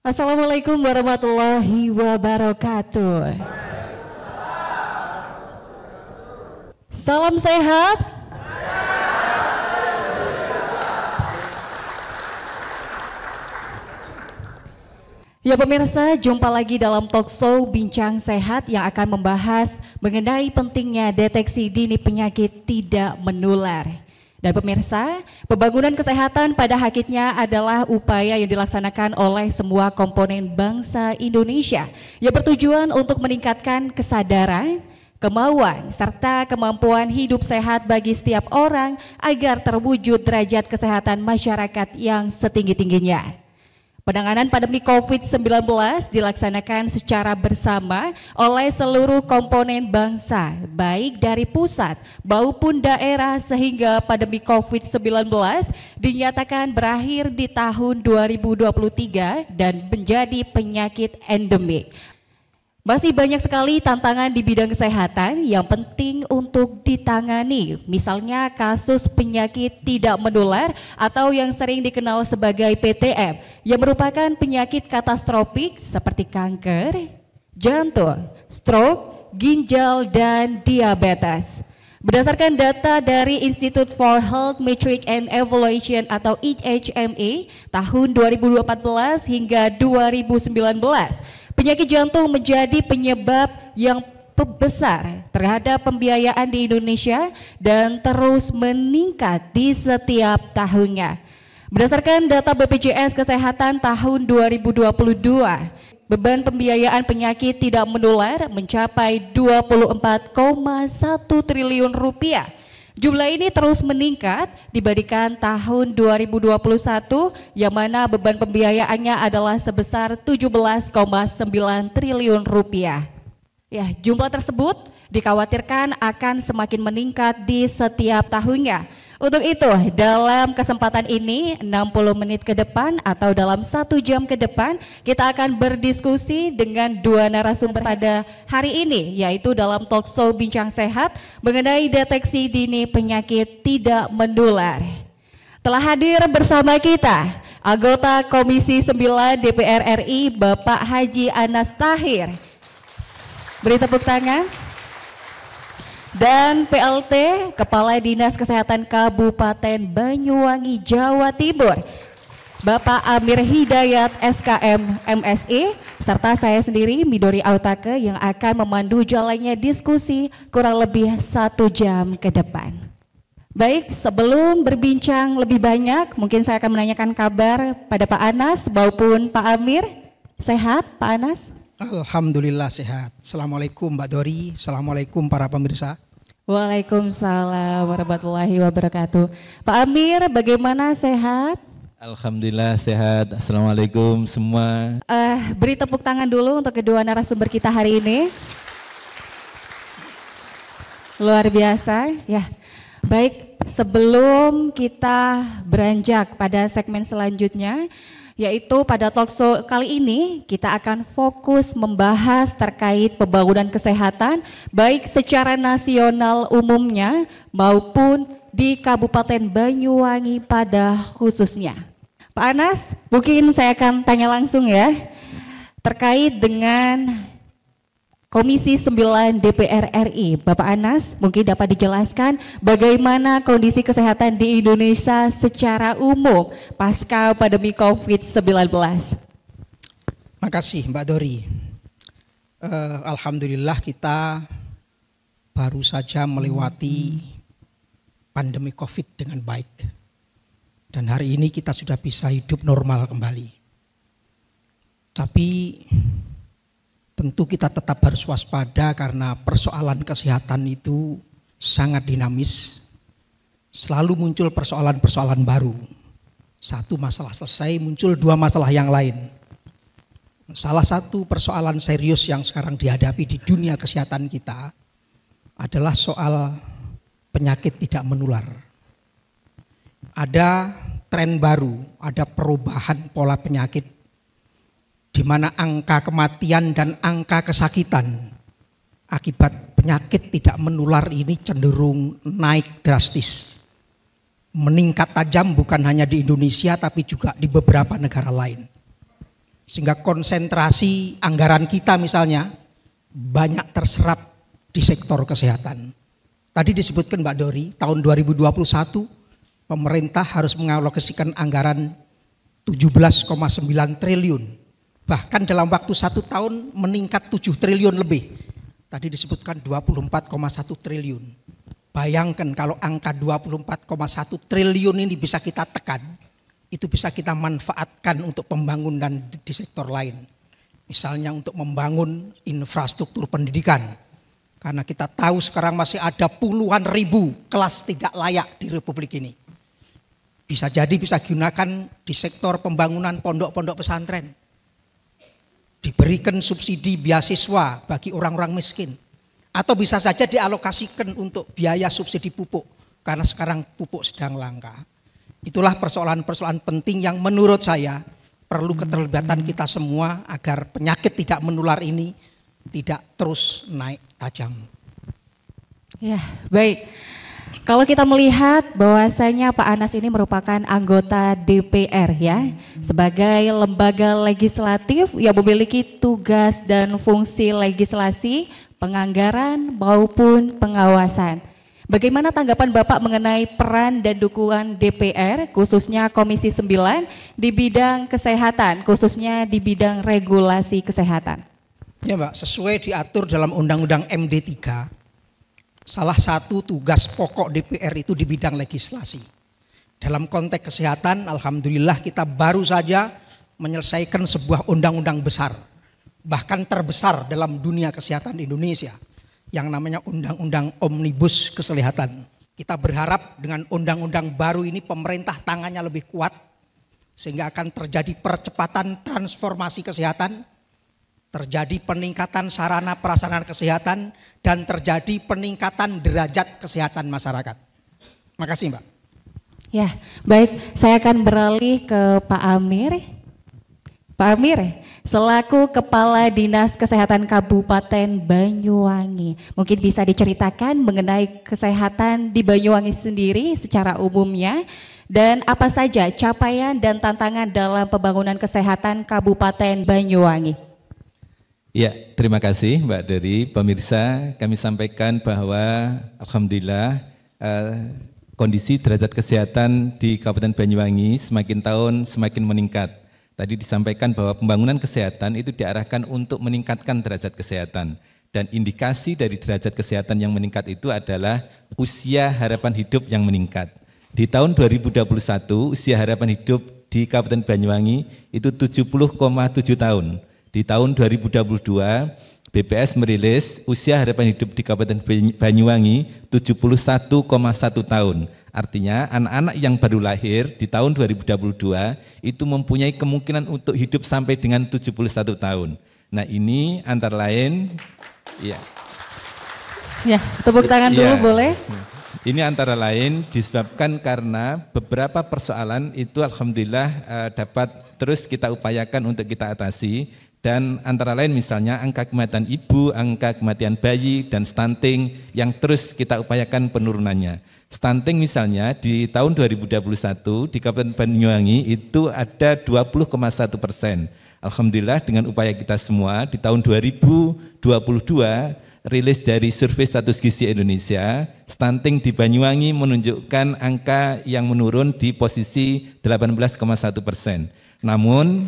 Assalamualaikum warahmatullahi wabarakatuh. Salam sehat. Ya pemirsa, jumpa lagi dalam talk show Bincang Sehat yang akan membahas mengenai pentingnya deteksi dini penyakit tidak menular. Dan pemirsa, pembangunan kesehatan pada hakikatnya adalah upaya yang dilaksanakan oleh semua komponen bangsa Indonesia yang bertujuan untuk meningkatkan kesadaran, kemauan, serta kemampuan hidup sehat bagi setiap orang agar terwujud derajat kesehatan masyarakat yang setinggi-tingginya. Penanganan pandemi COVID-19 dilaksanakan secara bersama oleh seluruh komponen bangsa, baik dari pusat maupun daerah, sehingga pandemi COVID-19 dinyatakan berakhir di tahun 2023 dan menjadi penyakit endemik. Masih banyak sekali tantangan di bidang kesehatan yang penting untuk ditangani, misalnya kasus penyakit tidak menular atau yang sering dikenal sebagai PTM, yang merupakan penyakit katastrofik seperti kanker, jantung, stroke, ginjal, dan diabetes. Berdasarkan data dari Institute for Health Metric and Evaluation atau IHME tahun 2014 hingga 2019, penyakit jantung menjadi penyebab yang besar terhadap pembiayaan di Indonesia dan terus meningkat di setiap tahunnya. Berdasarkan data BPJS Kesehatan tahun 2022, beban pembiayaan penyakit tidak menular mencapai 24,1 triliun rupiah. Jumlah ini terus meningkat dibandingkan tahun 2021 yang mana beban pembiayaannya adalah sebesar 17,9 triliun rupiah. Ya, jumlah tersebut dikhawatirkan akan semakin meningkat di setiap tahunnya. Untuk itu, dalam kesempatan ini 60 menit ke depan atau dalam 1 jam ke depan, kita akan berdiskusi dengan dua narasumber pada hari ini, yaitu dalam talk show Bincang Sehat mengenai deteksi dini penyakit tidak menular. Telah hadir bersama kita anggota Komisi 9 DPR RI Bapak Haji Anas Tahir. Beri tepuk tangan. Dan PLT Kepala Dinas Kesehatan Kabupaten Banyuwangi, Jawa Timur, Bapak Amir Hidayat SKM MSI, serta saya sendiri Midori Autake yang akan memandu jalannya diskusi kurang lebih 1 jam ke depan. Baik, sebelum berbincang lebih banyak, mungkin saya akan menanyakan kabar pada Pak Anas maupun Pak Amir. Sehat Pak Anas? Alhamdulillah sehat. Assalamualaikum Mbak Dori, assalamualaikum para pemirsa. Waalaikumsalam warahmatullahi wabarakatuh. Pak Amir, bagaimana, sehat? Alhamdulillah sehat. Assalamualaikum semua. Beri tepuk tangan dulu untuk kedua narasumber kita hari ini. Luar biasa, ya. Baik, sebelum kita beranjak pada segmen selanjutnya, yaitu pada talk show kali ini kita akan fokus membahas terkait pembangunan kesehatan baik secara nasional umumnya maupun di Kabupaten Banyuwangi pada khususnya. Pak Anas, mungkin saya akan tanya langsung ya, terkait dengan Komisi 9 DPR RI. Bapak Anas, mungkin dapat dijelaskan bagaimana kondisi kesehatan di Indonesia secara umum pasca pandemi COVID-19. Makasih Mbak Dori. Alhamdulillah kita baru saja melewati pandemi COVID dengan baik. Dan hari ini kita sudah bisa hidup normal kembali. Tapi tentu kita tetap harus waspada karena persoalan kesehatan itu sangat dinamis. Selalu muncul persoalan-persoalan baru. Satu masalah selesai, muncul 2 masalah yang lain. Salah satu persoalan serius yang sekarang dihadapi di dunia kesehatan kita adalah soal penyakit tidak menular. Ada tren baru, ada perubahan pola penyakit di mana angka kematian dan angka kesakitan akibat penyakit tidak menular ini cenderung naik drastis. Meningkat tajam bukan hanya di Indonesia tapi juga di beberapa negara lain. Sehingga konsentrasi anggaran kita misalnya banyak terserap di sektor kesehatan. Tadi disebutkan Mbak Dori, tahun 2021 pemerintah harus mengalokasikan anggaran 17,9 triliun. Bahkan dalam waktu 1 tahun meningkat 7 triliun lebih. Tadi disebutkan 24,1 triliun. Bayangkan kalau angka 24,1 triliun ini bisa kita tekan, itu bisa kita manfaatkan untuk pembangunan di sektor lain. Misalnya untuk membangun infrastruktur pendidikan. Karena kita tahu sekarang masih ada puluhan ribu kelas tidak layak di Republik ini. Bisa jadi bisa digunakan di sektor pembangunan pondok-pondok pesantren. Diberikan subsidi beasiswa bagi orang-orang miskin. Atau bisa saja dialokasikan untuk biaya subsidi pupuk. Karena sekarang pupuk sedang langka. Itulah persoalan-persoalan penting yang menurut saya perlu keterlibatan kita semua agar penyakit tidak menular ini tidak terus naik tajam. Ya, baik. Kalau kita melihat bahwasanya Pak Anas ini merupakan anggota DPR ya, sebagai lembaga legislatif yang memiliki tugas dan fungsi legislasi, penganggaran maupun pengawasan. Bagaimana tanggapan Bapak mengenai peran dan dukungan DPR khususnya Komisi 9 di bidang kesehatan, khususnya di bidang regulasi kesehatan? Ya Mbak, sesuai diatur dalam Undang-Undang MD 3, salah satu tugas pokok DPR itu di bidang legislasi. Dalam konteks kesehatan, alhamdulillah kita baru saja menyelesaikan sebuah undang-undang besar, bahkan terbesar dalam dunia kesehatan Indonesia, yang namanya Undang-Undang Omnibus Kesehatan. Kita berharap dengan undang-undang baru ini pemerintah tangannya lebih kuat, sehingga akan terjadi percepatan transformasi kesehatan, terjadi peningkatan sarana prasarana kesehatan, dan terjadi peningkatan derajat kesehatan masyarakat. Makasih Mbak. Ya, baik, saya akan beralih ke Pak Amir. Pak Amir, selaku Kepala Dinas Kesehatan Kabupaten Banyuwangi, mungkin bisa diceritakan mengenai kesehatan di Banyuwangi sendiri secara umumnya, dan apa saja capaian dan tantangan dalam pembangunan kesehatan Kabupaten Banyuwangi. Ya, terima kasih Mbak Dori. Pemirsa, kami sampaikan bahwa alhamdulillah kondisi derajat kesehatan di Kabupaten Banyuwangi semakin tahun semakin meningkat. Tadi disampaikan bahwa pembangunan kesehatan itu diarahkan untuk meningkatkan derajat kesehatan. Dan indikasi dari derajat kesehatan yang meningkat itu adalah usia harapan hidup yang meningkat. Di tahun 2021, usia harapan hidup di Kabupaten Banyuwangi itu 70,7 tahun. Di tahun 2022, BPS merilis usia harapan hidup di Kabupaten Banyuwangi 71,1 tahun. Artinya anak-anak yang baru lahir di tahun 2022 itu mempunyai kemungkinan untuk hidup sampai dengan 71 tahun. Nah ini antara lain, ya. Ya, tepuk tangan dulu boleh. Ini antara lain disebabkan karena beberapa persoalan itu alhamdulillah dapat terus kita upayakan untuk kita atasi. Dan antara lain misalnya angka kematian ibu, angka kematian bayi, dan stunting yang terus kita upayakan penurunannya. Stunting misalnya di tahun 2021 di Kabupaten Banyuwangi itu ada 20,1%. Alhamdulillah dengan upaya kita semua di tahun 2022 rilis dari Survei Status Gizi Indonesia, stunting di Banyuwangi menunjukkan angka yang menurun di posisi 18,1%. Namun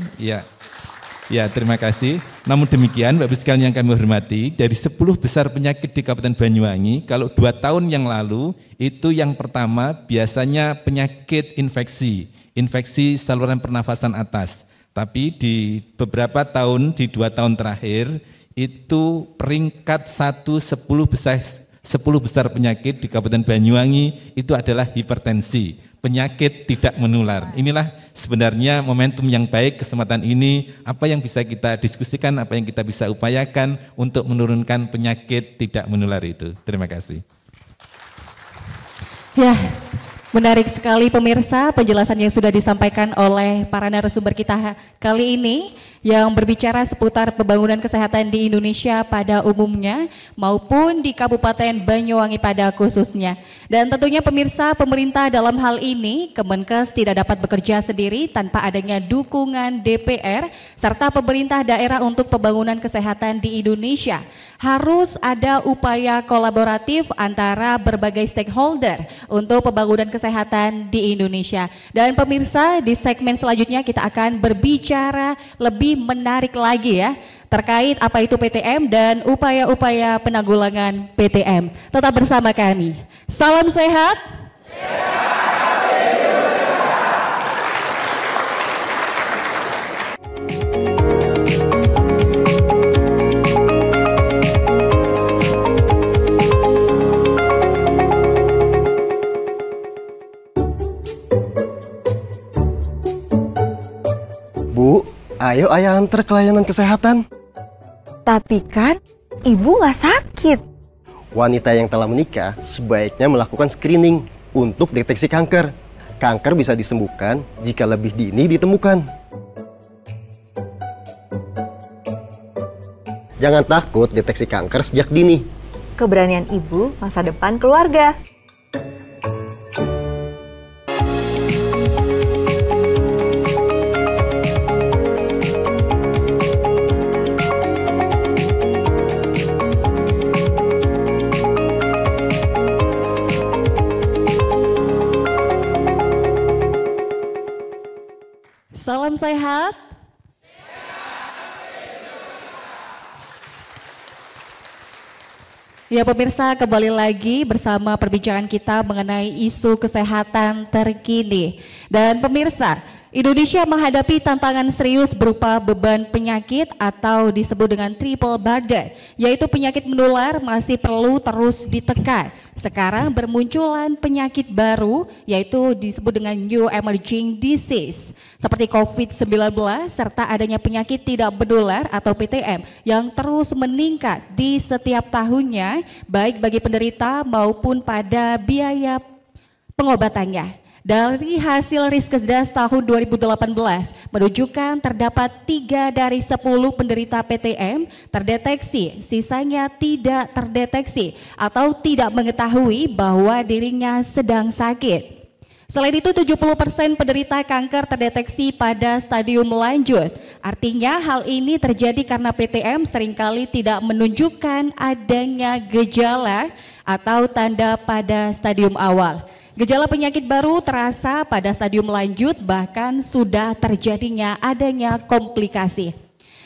Ya, terima kasih. Namun demikian, Bapak Ibu sekalian yang kami hormati, dari 10 besar penyakit di Kabupaten Banyuwangi, kalau 2 tahun yang lalu, itu yang pertama biasanya penyakit infeksi saluran pernafasan atas. Tapi di beberapa tahun, di 2 tahun terakhir, itu peringkat 10 besar penyakit di Kabupaten Banyuwangi itu adalah hipertensi, penyakit tidak menular. Inilah sebenarnya momentum yang baik, kesempatan ini, apa yang bisa kita diskusikan, apa yang kita bisa upayakan untuk menurunkan penyakit tidak menular itu. Terima kasih. Ya, Menarik sekali pemirsa penjelasan yang sudah disampaikan oleh para narasumber kita kali ini yang berbicara seputar pembangunan kesehatan di Indonesia pada umumnya maupun di Kabupaten Banyuwangi pada khususnya. Dan tentunya pemirsa, pemerintah dalam hal ini Kemenkes tidak dapat bekerja sendiri tanpa adanya dukungan DPR serta pemerintah daerah untuk pembangunan kesehatan di Indonesia. Harus ada upaya kolaboratif antara berbagai stakeholder untuk pembangunan kesehatan di Indonesia. Dan pemirsa, di segmen selanjutnya kita akan berbicara lebih menarik lagi ya terkait apa itu PTM dan upaya-upaya penanggulangan PTM. Tetap bersama kami. Salam sehat. Bu, ayo ayah antar ke layanan kesehatan. Tapi kan ibu nggak sakit. Wanita yang telah menikah sebaiknya melakukan screening untuk deteksi kanker. Kanker bisa disembuhkan jika lebih dini ditemukan. Jangan takut deteksi kanker sejak dini. Keberanian ibu, masa depan keluarga. Salam sehat. Ya pemirsa, kembali lagi bersama perbincangan kita mengenai isu kesehatan terkini. Dan pemirsa, Indonesia menghadapi tantangan serius berupa beban penyakit atau disebut dengan triple burden, yaitu penyakit menular masih perlu terus ditekan. Sekarang bermunculan penyakit baru yaitu disebut dengan new emerging disease seperti COVID-19 serta adanya penyakit tidak menular atau PTM yang terus meningkat di setiap tahunnya baik bagi penderita maupun pada biaya pengobatannya. Dari hasil Riskesdas tahun 2018 menunjukkan terdapat 3 dari 10 penderita PTM terdeteksi, sisanya tidak terdeteksi atau tidak mengetahui bahwa dirinya sedang sakit. Selain itu 70% penderita kanker terdeteksi pada stadium lanjut. Artinya hal ini terjadi karena PTM seringkali tidak menunjukkan adanya gejala atau tanda pada stadium awal. Gejala penyakit baru terasa pada stadium lanjut bahkan sudah terjadinya adanya komplikasi.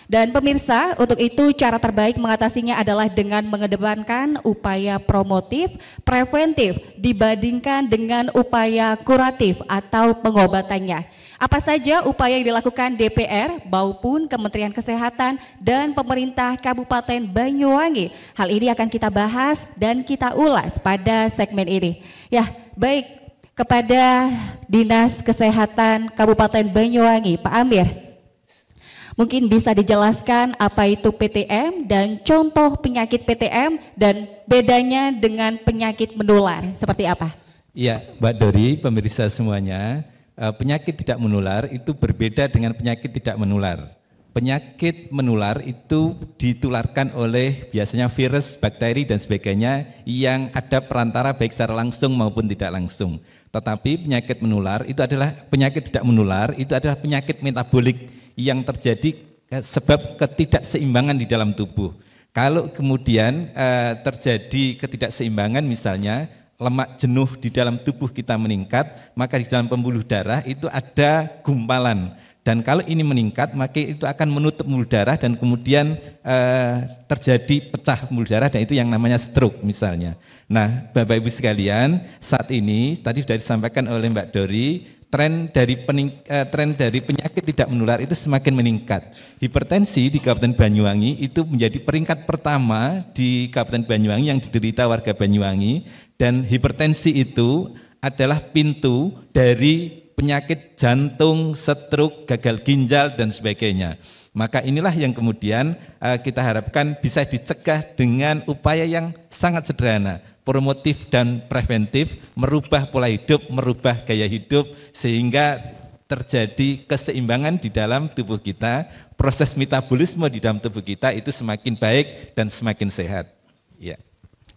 Dan pemirsa, untuk itu cara terbaik mengatasinya adalah dengan mengedepankan upaya promotif, preventif dibandingkan dengan upaya kuratif atau pengobatannya. Apa saja upaya yang dilakukan DPR maupun Kementerian Kesehatan dan pemerintah Kabupaten Banyuwangi? Hal ini akan kita bahas dan kita ulas pada segmen ini. Ya, baik, kepada Dinas Kesehatan Kabupaten Banyuwangi, Pak Amir, mungkin bisa dijelaskan apa itu PTM dan contoh penyakit PTM dan bedanya dengan penyakit menular, seperti apa? Iya, Mbak Dori, pemirsa semuanya, penyakit tidak menular itu berbeda dengan penyakit tidak menular. Penyakit menular itu ditularkan oleh biasanya virus, bakteri dan sebagainya yang ada perantara baik secara langsung maupun tidak langsung. Tetapi penyakit menular itu adalah penyakit tidak menular, itu adalah penyakit metabolik yang terjadi sebab ketidakseimbangan di dalam tubuh. Kalau kemudian terjadi ketidakseimbangan misalnya lemak jenuh di dalam tubuh kita meningkat, maka di dalam pembuluh darah itu ada gumpalan. Dan kalau ini meningkat, maka itu akan menutup pembuluh darah dan kemudian terjadi pecah pembuluh darah dan itu yang namanya stroke misalnya. Nah, Bapak Ibu sekalian, saat ini tadi sudah disampaikan oleh Mbak Dori, tren dari penyakit tidak menular itu semakin meningkat. Hipertensi di Kabupaten Banyuwangi itu menjadi peringkat pertama di Kabupaten Banyuwangi yang diderita warga Banyuwangi, dan hipertensi itu adalah pintu dari penyakit jantung, stroke, gagal ginjal dan sebagainya. Maka inilah yang kemudian kita harapkan bisa dicegah dengan upaya yang sangat sederhana. promotif dan preventif, merubah pola hidup, merubah gaya hidup, sehingga terjadi keseimbangan di dalam tubuh kita, proses metabolisme di dalam tubuh kita itu semakin baik dan semakin sehat. Ya.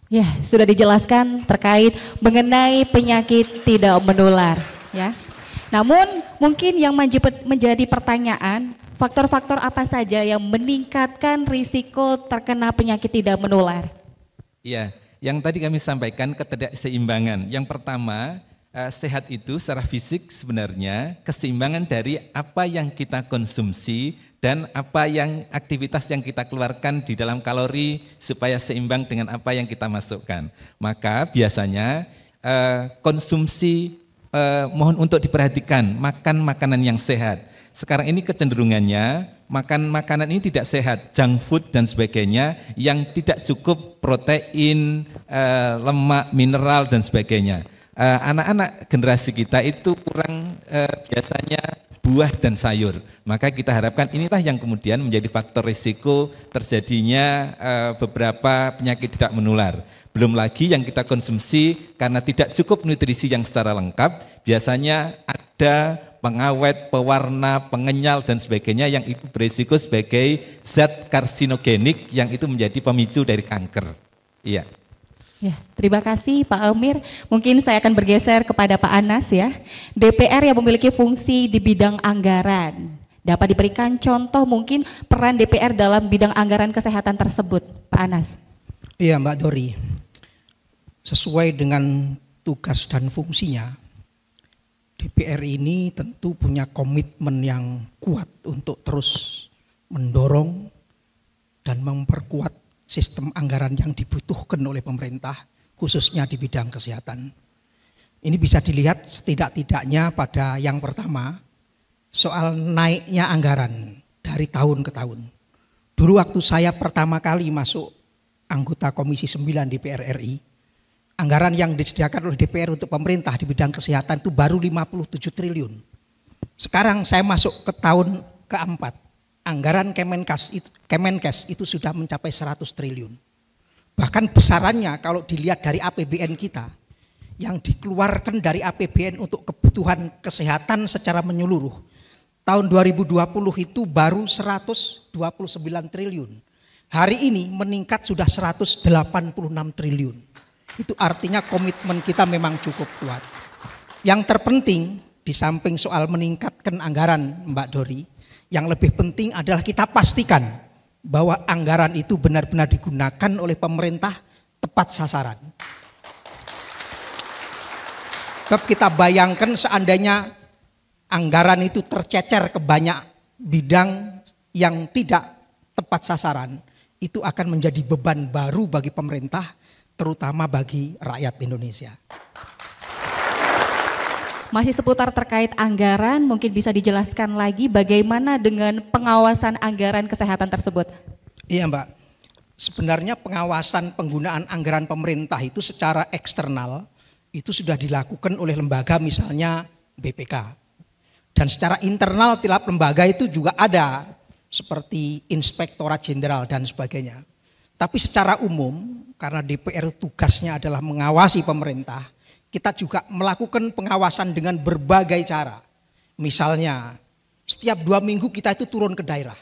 Ya, sudah dijelaskan terkait mengenai penyakit tidak menular, ya. Namun mungkin yang menjadi pertanyaan, faktor-faktor apa saja yang meningkatkan risiko terkena penyakit tidak menular? Ya, yang tadi kami sampaikan ketidakseimbangan. Yang pertama, sehat itu secara fisik sebenarnya keseimbangan dari apa yang kita konsumsi dan apa yang aktivitas yang kita keluarkan di dalam kalori supaya seimbang dengan apa yang kita masukkan. Maka biasanya konsumsi mohon untuk diperhatikan, makan makanan yang sehat. Sekarang ini kecenderungannya makan makanan ini tidak sehat, junk food dan sebagainya yang tidak cukup protein, lemak, mineral dan sebagainya. Anak-anak generasi kita itu kurang biasanya buah dan sayur. Maka kita harapkan inilah yang kemudian menjadi faktor risiko terjadinya beberapa penyakit tidak menular. Belum lagi yang kita konsumsi karena tidak cukup nutrisi yang secara lengkap, biasanya ada pengawet, pewarna, pengenyal dan sebagainya yang itu berisiko sebagai zat karsinogenik yang itu menjadi pemicu dari kanker. Iya. Ya, terima kasih Pak Amir. Mungkin saya akan bergeser kepada Pak Anas ya. DPR yang memiliki fungsi di bidang anggaran. Dapat diberikan contoh mungkin peran DPR dalam bidang anggaran kesehatan tersebut, Pak Anas? Iya Mbak Dori, sesuai dengan tugas dan fungsinya, DPR ini tentu punya komitmen yang kuat untuk terus mendorong dan memperkuat sistem anggaran yang dibutuhkan oleh pemerintah, khususnya di bidang kesehatan. Ini bisa dilihat setidak-tidaknya pada yang pertama, soal naiknya anggaran dari tahun ke tahun. Dulu waktu saya pertama kali masuk anggota Komisi 9 DPR RI, anggaran yang disediakan oleh DPR untuk pemerintah di bidang kesehatan itu baru 57 triliun. Sekarang saya masuk ke tahun keempat, anggaran Kemenkes itu sudah mencapai 100 triliun. Bahkan besarannya kalau dilihat dari APBN kita, yang dikeluarkan dari APBN untuk kebutuhan kesehatan secara menyeluruh, tahun 2020 itu baru 129 triliun. Hari ini meningkat sudah 186 triliun. Itu artinya komitmen kita memang cukup kuat. Yang terpenting di samping soal meningkatkan anggaran Mbak Dori, yang lebih penting adalah kita pastikan bahwa anggaran itu benar-benar digunakan oleh pemerintah tepat sasaran. Sebab kita bayangkan seandainya anggaran itu tercecer ke banyak bidang yang tidak tepat sasaran, itu akan menjadi beban baru bagi pemerintah, terutama bagi rakyat Indonesia. Masih seputar terkait anggaran, mungkin bisa dijelaskan lagi bagaimana dengan pengawasan anggaran kesehatan tersebut? Iya Mbak, sebenarnya pengawasan penggunaan anggaran pemerintah itu secara eksternal itu sudah dilakukan oleh lembaga misalnya BPK. Dan secara internal tiap lembaga itu juga ada seperti Inspektorat Jenderal dan sebagainya. Tapi secara umum karena DPR tugasnya adalah mengawasi pemerintah, kita juga melakukan pengawasan dengan berbagai cara. Misalnya setiap 2 minggu kita itu turun ke daerah.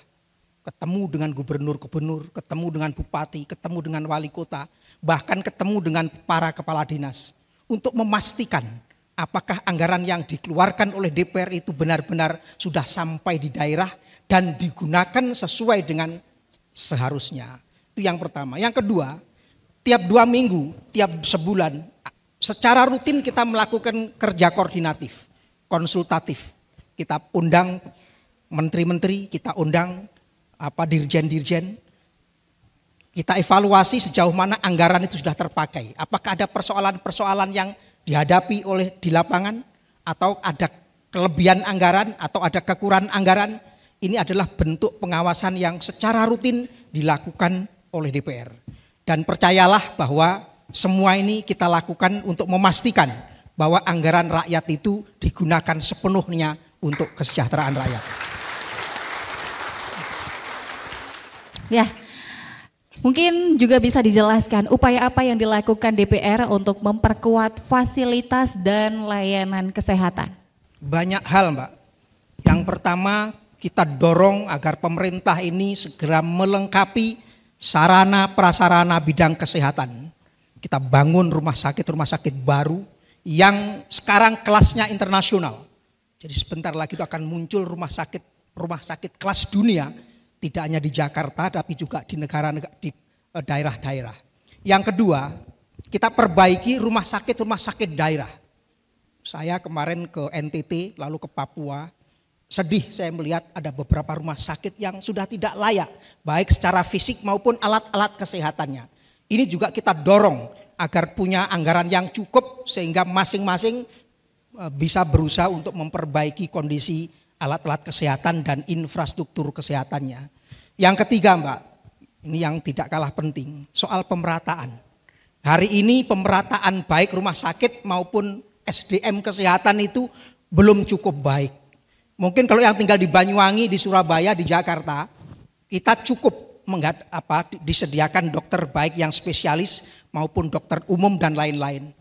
Ketemu dengan gubernur-gubernur, ketemu dengan bupati, ketemu dengan wali kota, bahkan ketemu dengan para kepala dinas. Untuk memastikan apakah anggaran yang dikeluarkan oleh DPR itu benar-benar sudah sampai di daerah dan digunakan sesuai dengan seharusnya. Itu yang pertama. Yang kedua, tiap 2 minggu, tiap sebulan, secara rutin kita melakukan kerja koordinatif, konsultatif. Kita undang menteri-menteri, kita undang dirjen-dirjen. Kita evaluasi sejauh mana anggaran itu sudah terpakai. Apakah ada persoalan-persoalan yang dihadapi di lapangan, atau ada kelebihan anggaran, atau ada kekurangan anggaran. Ini adalah bentuk pengawasan yang secara rutin dilakukan oleh DPR. Dan percayalah bahwa semua ini kita lakukan untuk memastikan bahwa anggaran rakyat itu digunakan sepenuhnya untuk kesejahteraan rakyat. Ya, Mungkin juga bisa dijelaskan upaya apa yang dilakukan DPR untuk memperkuat fasilitas dan layanan kesehatan? Banyak hal, Mbak. Yang pertama, kita dorong agar pemerintah ini segera melengkapi sarana prasarana bidang kesehatan. Kita bangun rumah sakit baru yang sekarang kelasnya internasional. Jadi sebentar lagi itu akan muncul rumah sakit kelas dunia, tidak hanya di Jakarta tapi juga di di daerah-daerah. Yang kedua, kita perbaiki rumah sakit daerah. Saya kemarin ke NTT lalu ke Papua, sedih saya melihat ada beberapa rumah sakit yang sudah tidak layak, baik secara fisik maupun alat-alat kesehatannya. Ini juga kita dorong agar punya anggaran yang cukup sehingga masing-masing bisa berusaha untuk memperbaiki kondisi alat-alat kesehatan dan infrastruktur kesehatannya. Yang ketiga, Mbak, ini yang tidak kalah penting, soal pemerataan. Hari ini pemerataan baik rumah sakit maupun SDM kesehatan itu belum cukup baik. Mungkin kalau yang tinggal di Banyuwangi, di Surabaya, di Jakarta, kita cukup disediakan dokter baik yang spesialis maupun dokter umum dan lain-lain.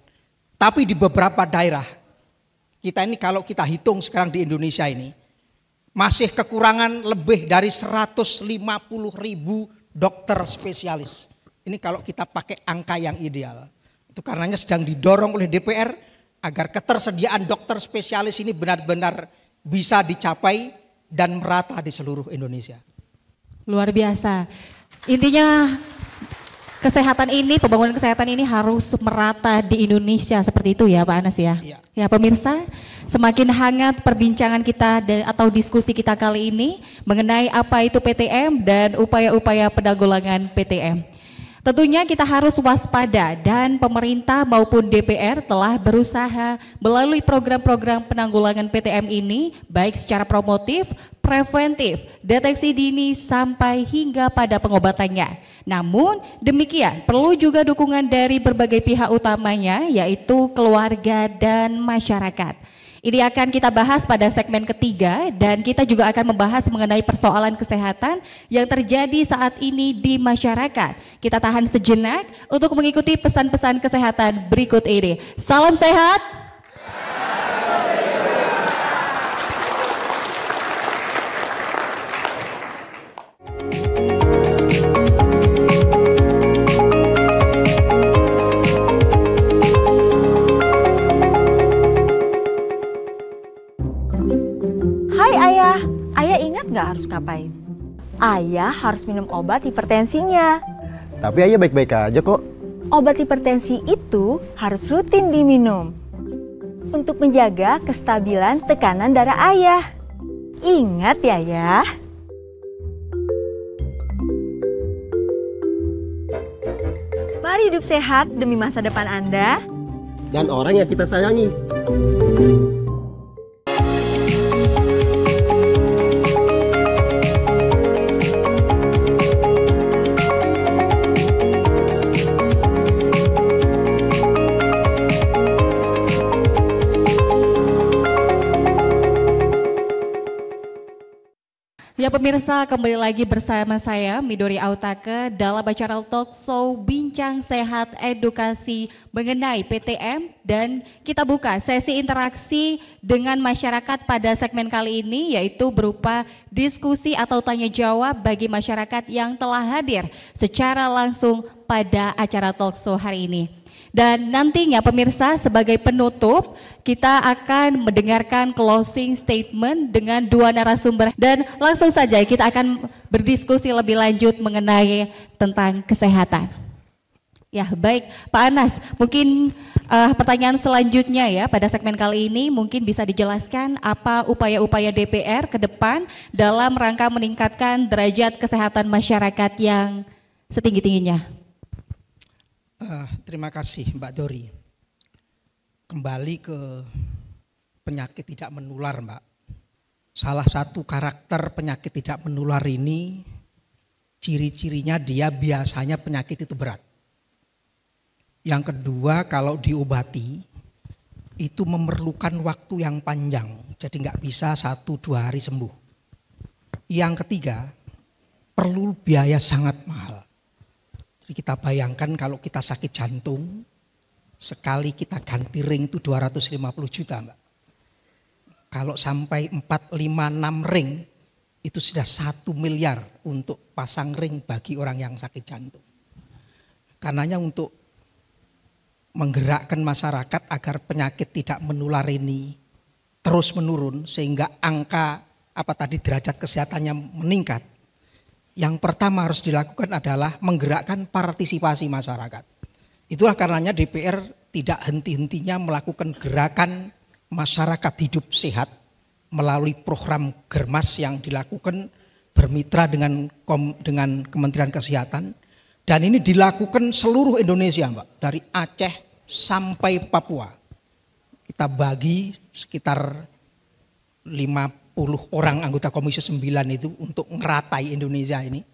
Tapi di beberapa daerah, kita ini kalau kita hitung sekarang di Indonesia ini, masih kekurangan lebih dari 150.000 dokter spesialis. Ini kalau kita pakai angka yang ideal. Itu karenanya sedang didorong oleh DPR agar ketersediaan dokter spesialis ini benar-benar bisa dicapai dan merata di seluruh Indonesia. Luar biasa. Intinya kesehatan ini, pembangunan kesehatan ini harus merata di Indonesia seperti itu ya Pak Anas ya. Iya. Ya pemirsa, semakin hangat perbincangan kita atau diskusi kita kali ini mengenai apa itu PTM dan upaya-upaya penanggulangan PTM. Tentunya kita harus waspada dan pemerintah maupun DPR telah berusaha melalui program-program penanggulangan PTM ini baik secara promotif, preventif, deteksi dini sampai hingga pada pengobatannya. Namun demikian perlu juga dukungan dari berbagai pihak utamanya yaitu keluarga dan masyarakat. Ini akan kita bahas pada segmen ketiga dan kita juga akan membahas mengenai persoalan kesehatan yang terjadi saat ini di masyarakat. Kita tahan sejenak untuk mengikuti pesan-pesan kesehatan berikut ini. Salam sehat. Nggak harus ngapain? Ayah harus minum obat hipertensinya. Tapi ayah baik-baik aja kok. Obat hipertensi itu harus rutin diminum untuk menjaga kestabilan tekanan darah ayah. Ingat ya, Ayah. Mari hidup sehat demi masa depan Anda Dan orang yang kita sayangi. Ya pemirsa, kembali lagi bersama saya Midori Autake dalam acara talk show Bincang Sehat Edukasi mengenai PTM dan kita buka sesi interaksi dengan masyarakat pada segmen kali ini yaitu berupa diskusi atau tanya jawab bagi masyarakat yang telah hadir secara langsung pada acara talk show hari ini. Dan nantinya pemirsa sebagai penutup kita akan mendengarkan closing statement dengan dua narasumber dan langsung saja kita akan berdiskusi lebih lanjut mengenai tentang kesehatan. Ya baik Pak Anas, mungkin pertanyaan selanjutnya ya pada segmen kali ini mungkin bisa dijelaskan apa upaya-upaya DPR ke depan dalam rangka meningkatkan derajat kesehatan masyarakat yang setinggi-tingginya. Terima kasih Mbak Dori. Kembali ke penyakit tidak menular Mbak. Salah satu karakter penyakit tidak menular ini, ciri-cirinya dia biasanya penyakit itu berat. Yang kedua kalau diobati, itu memerlukan waktu yang panjang. Jadi nggak bisa 1-2 hari sembuh. Yang ketiga, perlu biaya sangat mahal. Jadi kita bayangkan kalau kita sakit jantung, sekali kita ganti ring itu 250 juta Mbak. Kalau sampai 4, 5, 6 ring, itu sudah 1 miliar untuk pasang ring bagi orang yang sakit jantung. Karenanya untuk menggerakkan masyarakat agar penyakit tidak menular ini terus menurun sehingga angka derajat kesehatannya meningkat. Yang pertama harus dilakukan adalah menggerakkan partisipasi masyarakat. Itulah karenanya DPR tidak henti-hentinya melakukan gerakan masyarakat hidup sehat melalui program Germas yang dilakukan bermitra dengan Kementerian Kesehatan. Dan ini dilakukan seluruh Indonesia Mbak, dari Aceh sampai Papua. Kita bagi sekitar 50 orang anggota Komisi 9 itu untuk ngeratai Indonesia ini.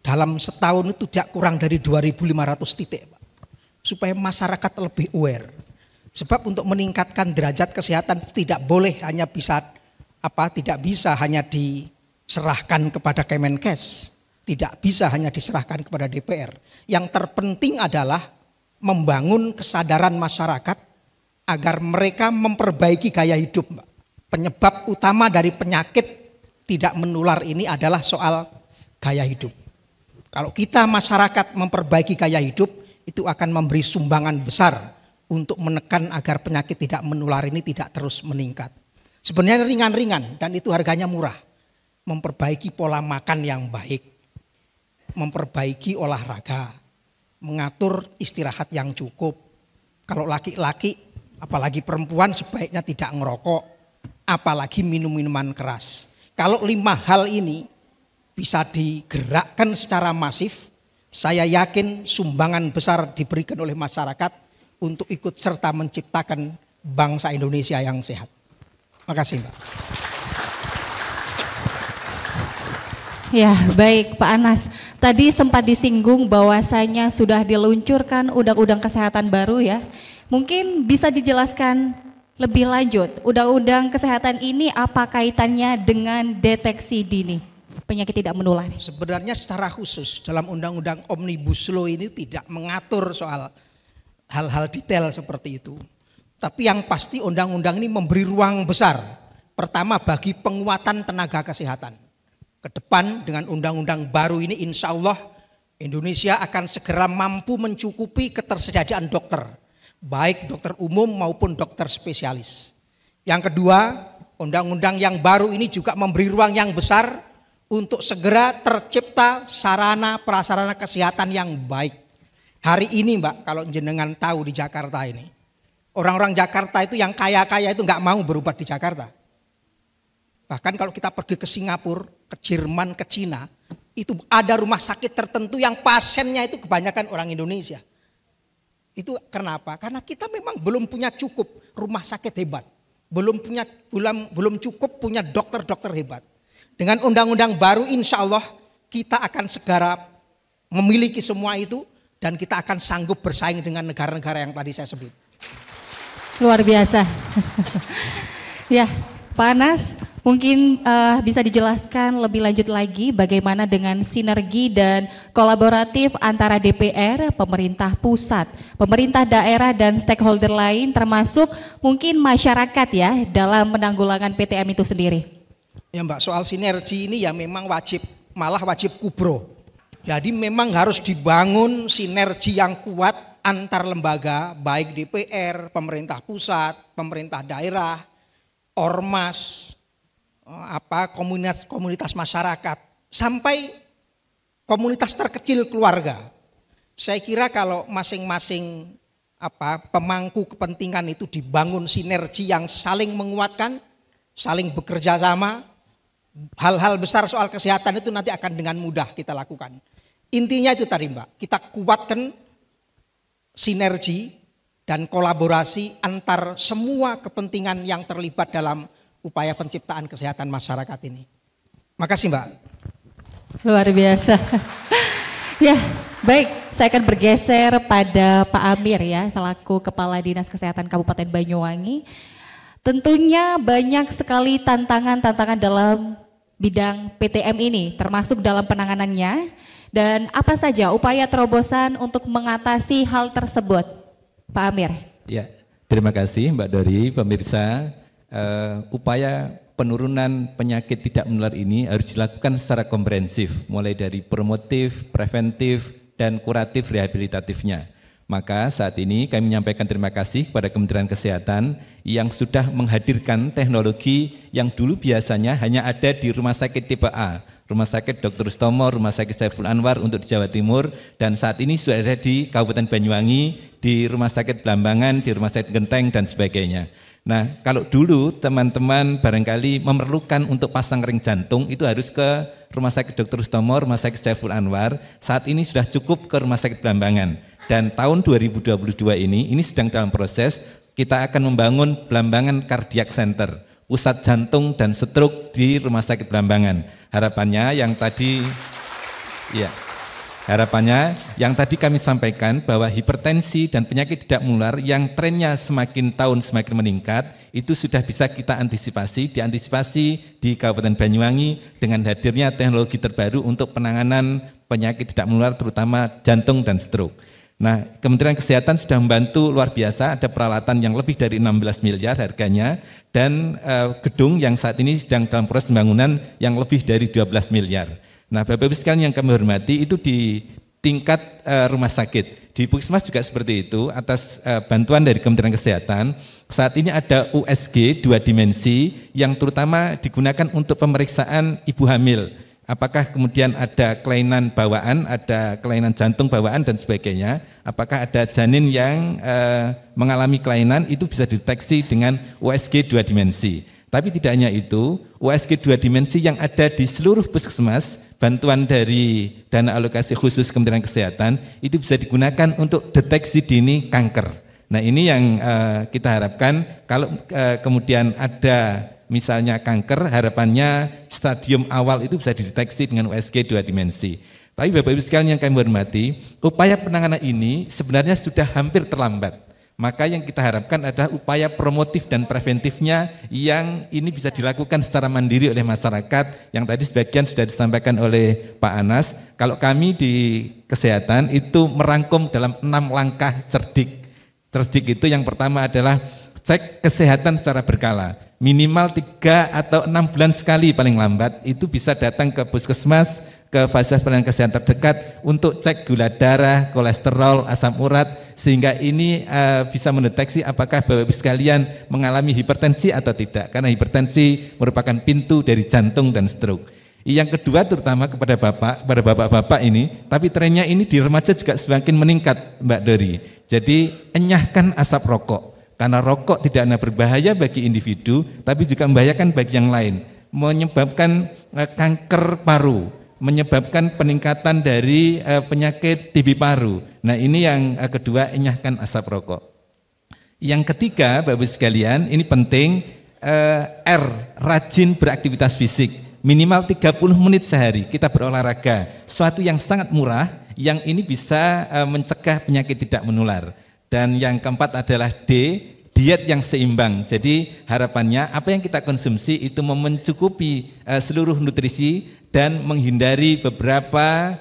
Dalam setahun itu tidak kurang dari 2.500 titik Pak. Supaya masyarakat lebih aware. Sebab untuk meningkatkan derajat kesehatan tidak boleh hanya tidak bisa hanya diserahkan kepada Kemenkes. Tidak bisa hanya diserahkan kepada DPR. Yang terpenting adalah membangun kesadaran masyarakat agar mereka memperbaiki gaya hidup. Penyebab utama dari penyakit tidak menular ini adalah soal gaya hidup. Kalau kita masyarakat memperbaiki gaya hidup, itu akan memberi sumbangan besar untuk menekan agar penyakit tidak menular ini tidak terus meningkat. Sebenarnya ringan-ringan dan itu harganya murah. Memperbaiki pola makan yang baik. Memperbaiki olahraga, mengatur istirahat yang cukup. Kalau laki-laki, apalagi perempuan sebaiknya tidak ngerokok, apalagi minum-minuman keras. Kalau 5 hal ini bisa digerakkan secara masif, saya yakin sumbangan besar diberikan oleh masyarakat untuk ikut serta menciptakan bangsa Indonesia yang sehat. Terima kasih Mbak. Ya, baik Pak Anas. Tadi sempat disinggung bahwasanya sudah diluncurkan undang-undang kesehatan baru ya. Mungkin bisa dijelaskan lebih lanjut, undang-undang kesehatan ini apa kaitannya dengan deteksi dini penyakit tidak menular? Sebenarnya secara khusus dalam undang-undang Omnibus Law ini tidak mengatur soal hal-hal detail seperti itu. Tapi yang pasti undang-undang ini memberi ruang besar. Pertama bagi penguatan tenaga kesehatan. Ke depan dengan undang-undang baru ini insya Allah Indonesia akan segera mampu mencukupi ketersediaan dokter. Baik dokter umum maupun dokter spesialis. Yang kedua, undang-undang yang baru ini juga memberi ruang yang besar untuk segera tercipta sarana prasarana kesehatan yang baik. Hari ini Mbak, kalau jenengan tahu di Jakarta ini, orang-orang Jakarta itu yang kaya-kaya itu nggak mau berobat di Jakarta. Bahkan kalau kita pergi ke Singapura, ke Jerman, ke Cina, itu ada rumah sakit tertentu yang pasiennya itu kebanyakan orang Indonesia. Itu kenapa? Karena kita memang belum punya cukup rumah sakit hebat. Belum cukup punya dokter-dokter hebat. Dengan undang-undang baru insya Allah kita akan segera memiliki semua itu dan kita akan sanggup bersaing dengan negara-negara yang tadi saya sebut. Luar biasa. Ya, Pak Anas, mungkin bisa dijelaskan lebih lanjut lagi bagaimana dengan sinergi dan kolaboratif antara DPR, pemerintah pusat, pemerintah daerah dan stakeholder lain termasuk mungkin masyarakat ya dalam penanggulangan PTM itu sendiri. Ya Mbak, soal sinergi ini ya memang malah wajib kubro. Jadi memang harus dibangun sinergi yang kuat antar lembaga baik DPR, pemerintah pusat, pemerintah daerah, ormas, komunitas masyarakat sampai komunitas terkecil keluarga. Saya kira kalau masing-masing pemangku kepentingan itu dibangun sinergi yang saling menguatkan, saling bekerja sama, hal-hal besar soal kesehatan itu nanti akan dengan mudah kita lakukan. Intinya itu tadi Mbak, kita kuatkan sinergi dan kolaborasi antar semua kepentingan yang terlibat dalam upaya penciptaan kesehatan masyarakat ini. Makasih Mbak. Luar biasa. Ya, baik, saya akan bergeser pada Pak Amir ya, selaku Kepala Dinas Kesehatan Kabupaten Banyuwangi. Tentunya banyak sekali tantangan-tantangan dalam bidang PTM ini, termasuk dalam penanganannya. Dan apa saja upaya terobosan untuk mengatasi hal tersebut, Pak Amir? Ya, terima kasih Mbak Dori, pemirsa. Upaya penurunan penyakit tidak menular ini harus dilakukan secara komprehensif, mulai dari promotif, preventif, dan kuratif rehabilitatifnya. Maka saat ini kami menyampaikan terima kasih kepada Kementerian Kesehatan yang sudah menghadirkan teknologi yang dulu biasanya hanya ada di rumah sakit tipe A, Rumah Sakit Dr. Sutomo, Rumah Sakit Saiful Anwar untuk di Jawa Timur, dan saat ini sudah ada di Kabupaten Banyuwangi, di Rumah Sakit Blambangan, di Rumah Sakit Genteng, dan sebagainya. Nah, kalau dulu teman-teman barangkali memerlukan untuk pasang ring jantung, itu harus ke Rumah Sakit Dr. Sutomo, Rumah Sakit Saiful Anwar, saat ini sudah cukup ke Rumah Sakit Blambangan. Dan tahun 2022 ini sedang dalam proses, kita akan membangun Blambangan Cardiac Center, pusat jantung dan stroke di Rumah Sakit Blambangan. Harapannya yang tadi kami sampaikan bahwa hipertensi dan penyakit tidak menular yang trennya semakin tahun semakin meningkat, itu sudah bisa kita diantisipasi di Kabupaten Banyuwangi dengan hadirnya teknologi terbaru untuk penanganan penyakit tidak menular terutama jantung dan stroke. Nah, Kementerian Kesehatan sudah membantu luar biasa, ada peralatan yang lebih dari 16 miliar harganya, dan gedung yang saat ini sedang dalam proses pembangunan yang lebih dari 12 miliar. Nah, Bapak-Ibu sekalian yang kami hormati, itu di tingkat rumah sakit. Di Puskesmas juga seperti itu, atas bantuan dari Kementerian Kesehatan, saat ini ada USG 2 dimensi yang terutama digunakan untuk pemeriksaan ibu hamil. Apakah kemudian ada kelainan bawaan, ada kelainan jantung bawaan dan sebagainya, apakah ada janin yang mengalami kelainan, itu bisa dideteksi dengan USG 2 dimensi. Tapi tidak hanya itu, USG 2 dimensi yang ada di seluruh puskesmas, bantuan dari dana alokasi khusus Kementerian Kesehatan, itu bisa digunakan untuk deteksi dini kanker. Nah, ini yang kita harapkan, kalau kemudian ada misalnya kanker, harapannya stadium awal itu bisa dideteksi dengan USG 2 dimensi. Tapi Bapak-Ibu sekalian yang kami hormati, upaya penanganan ini sebenarnya sudah hampir terlambat. Maka yang kita harapkan adalah upaya promotif dan preventifnya yang ini bisa dilakukan secara mandiri oleh masyarakat, yang tadi sebagian sudah disampaikan oleh Pak Anas. Kalau kami di kesehatan itu merangkum dalam 6 langkah cerdik. Cerdik itu yang pertama adalah cek kesehatan secara berkala. Minimal 3 atau 6 bulan sekali paling lambat itu bisa datang ke puskesmas, ke fasilitas pelayanan kesehatan terdekat untuk cek gula darah, kolesterol, asam urat, sehingga ini bisa mendeteksi apakah Bapak-Ibu sekalian mengalami hipertensi atau tidak, karena hipertensi merupakan pintu dari jantung dan stroke. Yang kedua terutama kepada bapak-bapak ini, tapi trennya ini di remaja juga semakin meningkat Mbak Dori. Jadi enyahkan asap rokok. Karena rokok tidak hanya berbahaya bagi individu, tapi juga membahayakan bagi yang lain, menyebabkan kanker paru, menyebabkan peningkatan dari penyakit TB paru. Nah, ini yang kedua, enyahkan asap rokok. Yang ketiga, Bapak-Ibu sekalian, ini penting, R, rajin beraktivitas fisik, minimal 30 menit sehari kita berolahraga, suatu yang sangat murah, yang ini bisa mencegah penyakit tidak menular. Dan yang keempat adalah D, diet yang seimbang. Jadi harapannya apa yang kita konsumsi itu mencukupi seluruh nutrisi dan menghindari beberapa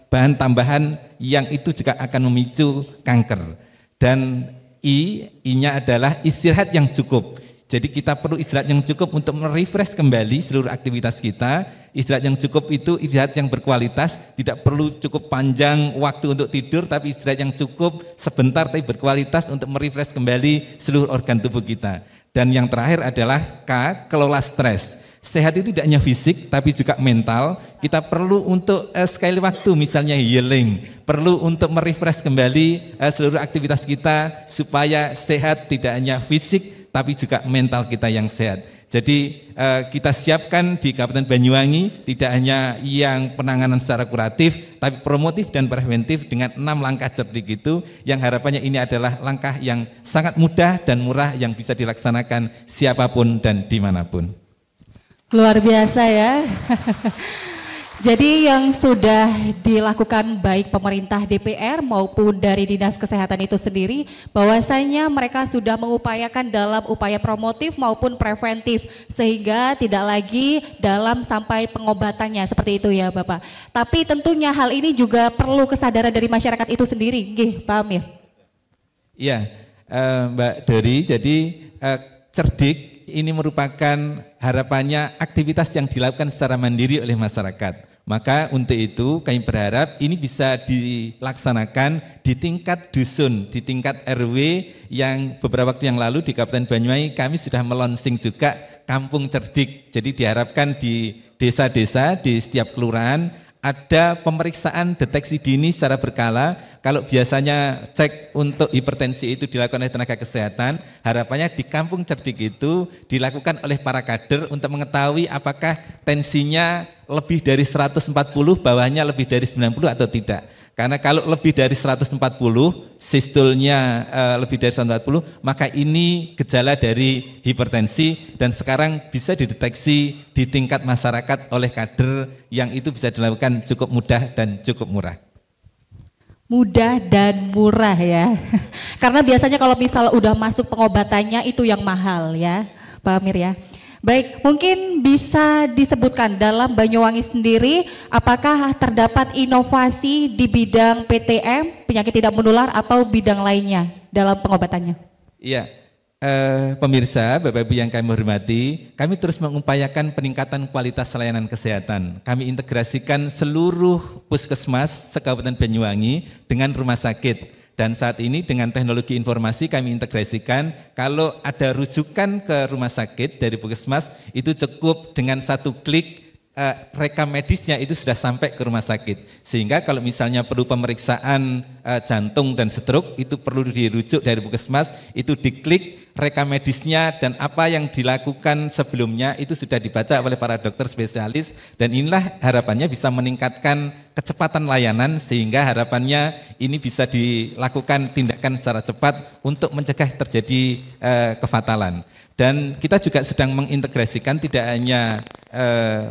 bahan tambahan yang itu juga akan memicu kanker. Dan I-nya adalah istirahat yang cukup. Jadi kita perlu istirahat yang cukup untuk merefresh kembali seluruh aktivitas kita. Istirahat yang cukup itu istirahat yang berkualitas, tidak perlu cukup panjang waktu untuk tidur, tapi istirahat yang cukup sebentar tapi berkualitas untuk merefresh kembali seluruh organ tubuh kita. Dan yang terakhir adalah K, kelola stres. Sehat itu tidak hanya fisik tapi juga mental. Kita perlu untuk sekali waktu misalnya healing, perlu untuk merefresh kembali seluruh aktivitas kita supaya sehat tidak hanya fisik tapi juga mental kita yang sehat. Jadi kita siapkan di Kabupaten Banyuwangi tidak hanya yang penanganan secara kuratif, tapi promotif dan preventif dengan 6 langkah cerdik itu, yang harapannya ini adalah langkah yang sangat mudah dan murah yang bisa dilaksanakan siapapun dan dimanapun. Luar biasa ya. Jadi yang sudah dilakukan baik pemerintah DPR maupun dari Dinas Kesehatan itu sendiri, bahwasanya mereka sudah mengupayakan dalam upaya promotif maupun preventif, sehingga tidak lagi dalam sampai pengobatannya, seperti itu ya Bapak. Tapi tentunya hal ini juga perlu kesadaran dari masyarakat itu sendiri, nggih Pak Amir. Iya, Mbak Dori, jadi cerdik ini merupakan harapannya aktivitas yang dilakukan secara mandiri oleh masyarakat. Maka untuk itu kami berharap ini bisa dilaksanakan di tingkat dusun, di tingkat RW yang beberapa waktu yang lalu di Kabupaten Banyuwangi kami sudah melonsing juga kampung cerdik. Jadi diharapkan di desa-desa, di setiap kelurahan ada pemeriksaan deteksi dini secara berkala. Kalau biasanya cek untuk hipertensi itu dilakukan oleh tenaga kesehatan, harapannya di kampung cerdik itu dilakukan oleh para kader untuk mengetahui apakah tensinya lebih dari 140, bawahnya lebih dari 90 atau tidak. Karena kalau lebih dari 140, sistolnya lebih dari 140, maka ini gejala dari hipertensi dan sekarang bisa dideteksi di tingkat masyarakat oleh kader yang itu bisa dilakukan cukup mudah dan cukup murah. Mudah dan murah ya. Karena biasanya kalau misal udah masuk pengobatannya itu yang mahal ya Pak Amir ya. Baik, mungkin bisa disebutkan dalam Banyuwangi sendiri apakah terdapat inovasi di bidang PTM, penyakit tidak menular atau bidang lainnya dalam pengobatannya? Iya, pemirsa, Bapak Ibu yang kami hormati, kami terus mengupayakan peningkatan kualitas layanan kesehatan. Kami integrasikan seluruh puskesmas se-Kabupaten Banyuwangi dengan rumah sakit. Dan saat ini dengan teknologi informasi kami integrasikan, kalau ada rujukan ke rumah sakit dari puskesmas itu cukup dengan satu klik rekam medisnya itu sudah sampai ke rumah sakit. Sehingga kalau misalnya perlu pemeriksaan jantung dan stroke itu perlu dirujuk dari puskesmas, itu diklik rekam medisnya dan apa yang dilakukan sebelumnya itu sudah dibaca oleh para dokter spesialis, dan inilah harapannya bisa meningkatkan kecepatan layanan sehingga harapannya ini bisa dilakukan tindakan secara cepat untuk mencegah terjadi kefatalan. Dan kita juga sedang mengintegrasikan tidak hanya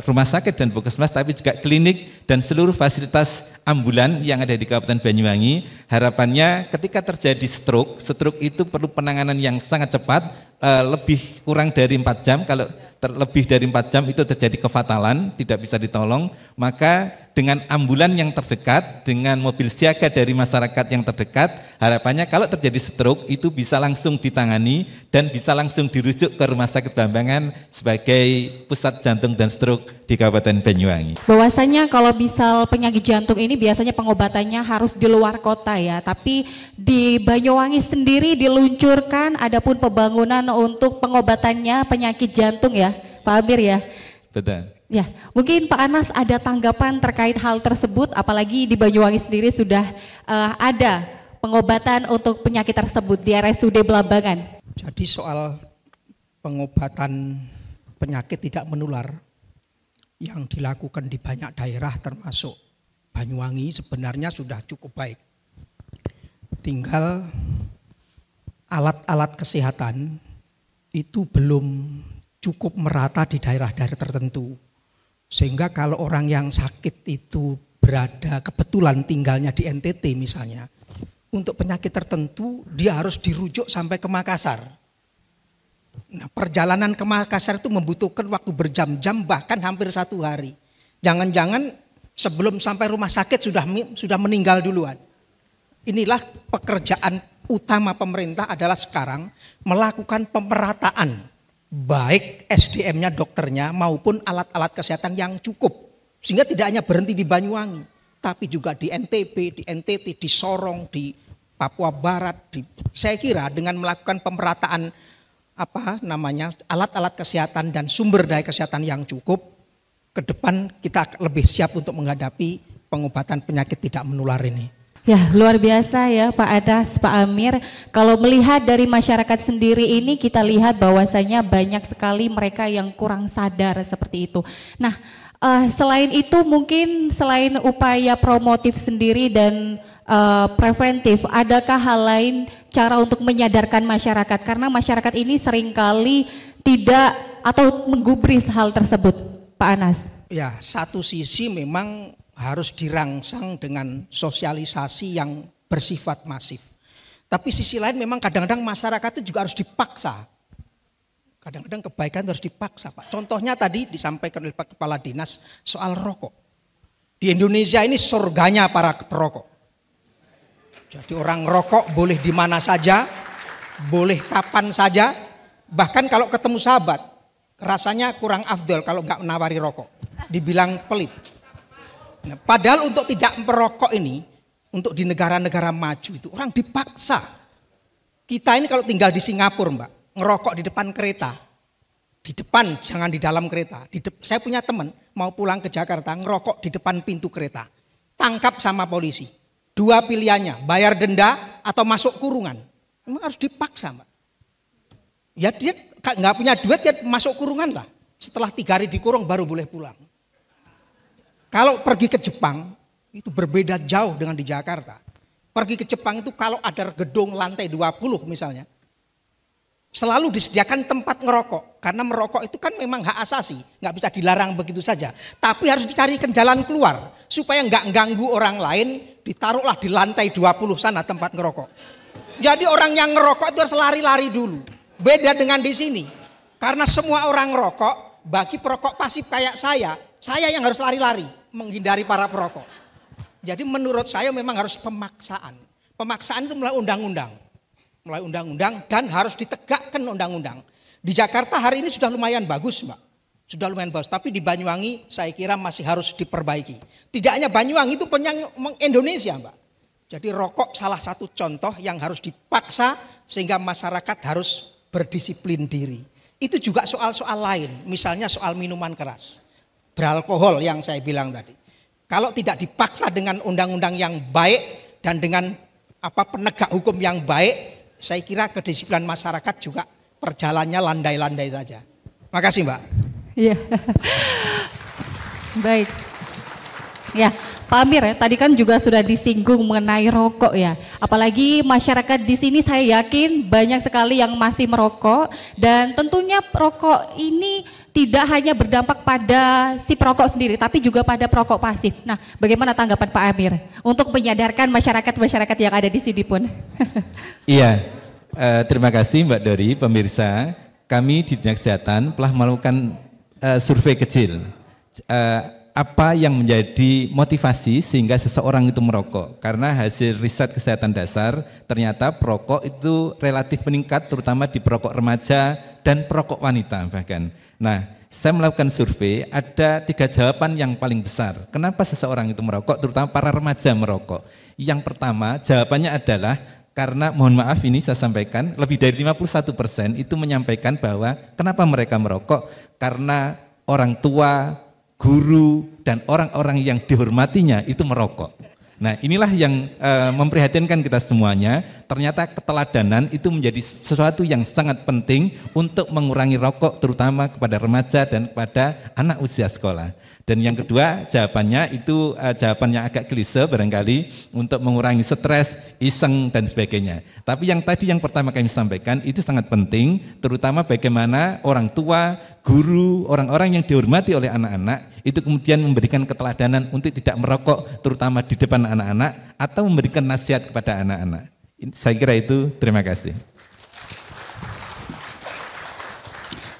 rumah sakit dan puskesmas, tapi juga klinik dan seluruh fasilitas ambulan yang ada di Kabupaten Banyuwangi. Harapannya ketika terjadi stroke itu perlu penanganan yang sangat cepat, lebih kurang dari 4 jam. Kalau lebih dari 4 jam itu terjadi kefatalan, tidak bisa ditolong, maka dengan ambulan yang terdekat, dengan mobil siaga dari masyarakat yang terdekat, harapannya kalau terjadi stroke itu bisa langsung ditangani dan bisa langsung dirujuk ke Rumah Sakit Blambangan sebagai pusat jantung dan stroke di Kabupaten Banyuwangi. Bahwasanya kalau misal penyakit jantung ini biasanya pengobatannya harus di luar kota ya, tapi di Banyuwangi sendiri diluncurkan adapun pembangunan untuk pengobatannya penyakit jantung ya Pak Amir ya. Betul. Ya, mungkin Pak Anas ada tanggapan terkait hal tersebut, apalagi di Banyuwangi sendiri sudah ada pengobatan untuk penyakit tersebut di RSUD Blambangan. Jadi soal pengobatan penyakit tidak menular yang dilakukan di banyak daerah termasuk Banyuwangi sebenarnya sudah cukup baik. Tinggal alat-alat kesehatan itu belum cukup merata di daerah-daerah tertentu. Sehingga kalau orang yang sakit itu berada kebetulan tinggalnya di NTT misalnya, untuk penyakit tertentu dia harus dirujuk sampai ke Makassar. Nah, perjalanan ke Makassar itu membutuhkan waktu berjam-jam bahkan hampir 1 hari. Jangan-jangan sebelum sampai rumah sakit sudah meninggal duluan. Inilah pekerjaan utama pemerintah adalah sekarang melakukan pemerataan baik SDM-nya, dokternya maupun alat-alat kesehatan yang cukup. Sehingga tidak hanya berhenti di Banyuwangi, tapi juga di NTB, di NTT, di Sorong, di Papua Barat. Saya kira dengan melakukan pemerataan alat-alat kesehatan dan sumber daya kesehatan yang cukup, ke depan kita lebih siap untuk menghadapi pengobatan penyakit tidak menular ini. Ya, luar biasa ya Pak Anas, Pak Amir. Kalau melihat dari masyarakat sendiri ini kita lihat bahwasanya banyak sekali mereka yang kurang sadar seperti itu. Nah, selain itu mungkin selain upaya promotif sendiri dan preventif, adakah hal lain cara untuk menyadarkan masyarakat? Karena masyarakat ini seringkali tidak atau menggubris hal tersebut, Pak Anas. Ya, satu sisi memang harus dirangsang dengan sosialisasi yang bersifat masif. Tapi sisi lain memang kadang-kadang masyarakat itu juga harus dipaksa. Kadang-kadang kebaikan harus dipaksa, Pak. Contohnya tadi disampaikan oleh Pak Kepala Dinas soal rokok. Di Indonesia ini surganya para perokok. Jadi orang rokok boleh di mana saja, boleh kapan saja. Bahkan kalau ketemu sahabat, rasanya kurang afdol kalau nggak menawari rokok. Dibilang pelit. Nah, padahal untuk tidak merokok ini, untuk di negara-negara maju itu orang dipaksa. Kita ini kalau tinggal di Singapura, Mbak, ngerokok di depan kereta, di depan, jangan di dalam kereta. Saya punya teman mau pulang ke Jakarta ngerokok di depan pintu kereta, tangkap sama polisi. Dua pilihannya, bayar denda atau masuk kurungan. Memang harus dipaksa, Mbak. Ya dia nggak punya duit ya masuk kurungan lah. Setelah 3 hari dikurung baru boleh pulang. Kalau pergi ke Jepang itu berbeda jauh dengan di Jakarta. Pergi ke Jepang itu kalau ada gedung lantai 20 misalnya, selalu disediakan tempat ngerokok. Karena merokok itu kan memang hak asasi. Nggak bisa dilarang begitu saja. Tapi harus dicarikan jalan keluar. Supaya nggak ganggu orang lain. Ditaruhlah di lantai 20 sana tempat ngerokok. Jadi orang yang ngerokok itu harus lari-lari dulu. Beda dengan di sini. Karena semua orang ngerokok. Bagi perokok pasif kayak saya yang harus lari-lari. Menghindari para perokok. Jadi menurut saya memang harus pemaksaan. Pemaksaan itu melalui undang-undang. Melalui undang-undang dan harus ditegakkan undang-undang. Di Jakarta hari ini sudah lumayan bagus, Mbak. Sudah lumayan bagus, tapi di Banyuwangi saya kira masih harus diperbaiki. Tidak hanya Banyuwangi, itu Indonesia, Mbak. Jadi rokok salah satu contoh yang harus dipaksa sehingga masyarakat harus berdisiplin diri. Itu juga soal-soal lain, misalnya soal minuman keras. Beralkohol yang saya bilang tadi. Kalau tidak dipaksa dengan undang-undang yang baik dan dengan penegak hukum yang baik, saya kira kedisiplinan masyarakat juga perjalannya landai-landai saja. Makasih, Mbak. Iya. Baik. Ya, Pak Amir ya, tadi kan juga sudah disinggung mengenai rokok ya. Apalagi masyarakat di sini saya yakin banyak sekali yang masih merokok dan tentunya rokok ini tidak hanya berdampak pada si perokok sendiri tapi juga pada perokok pasif. Nah, bagaimana tanggapan Pak Amir untuk menyadarkan masyarakat-masyarakat yang ada di sini pun? Iya, terima kasih Mbak Dori, pemirsa. Kami di Dinas Kesehatan telah melakukan survei kecil. Apa yang menjadi motivasi sehingga seseorang itu merokok? Karena hasil riset kesehatan dasar ternyata perokok itu relatif meningkat terutama di perokok remaja dan perokok wanita bahkan. Nah, saya melakukan survei, ada 3 jawaban yang paling besar. Kenapa seseorang itu merokok, terutama para remaja merokok? Yang pertama, jawabannya adalah karena, mohon maaf ini saya sampaikan, lebih dari 51% itu menyampaikan bahwa kenapa mereka merokok? Karena orang tua, guru, dan orang-orang yang dihormatinya itu merokok. Nah, inilah yang memprihatinkan kita semuanya. Ternyata keteladanan itu menjadi sesuatu yang sangat penting untuk mengurangi rokok, terutama kepada remaja dan kepada anak usia sekolah. Dan yang kedua, jawabannya itu jawaban yang agak klise barangkali untuk mengurangi stres, iseng, dan sebagainya. Tapi yang tadi yang pertama kami sampaikan itu sangat penting, terutama bagaimana orang tua, guru, orang-orang yang dihormati oleh anak-anak itu kemudian memberikan keteladanan untuk tidak merokok, terutama di depan anak-anak, atau memberikan nasihat kepada anak-anak. Saya kira itu, terima kasih.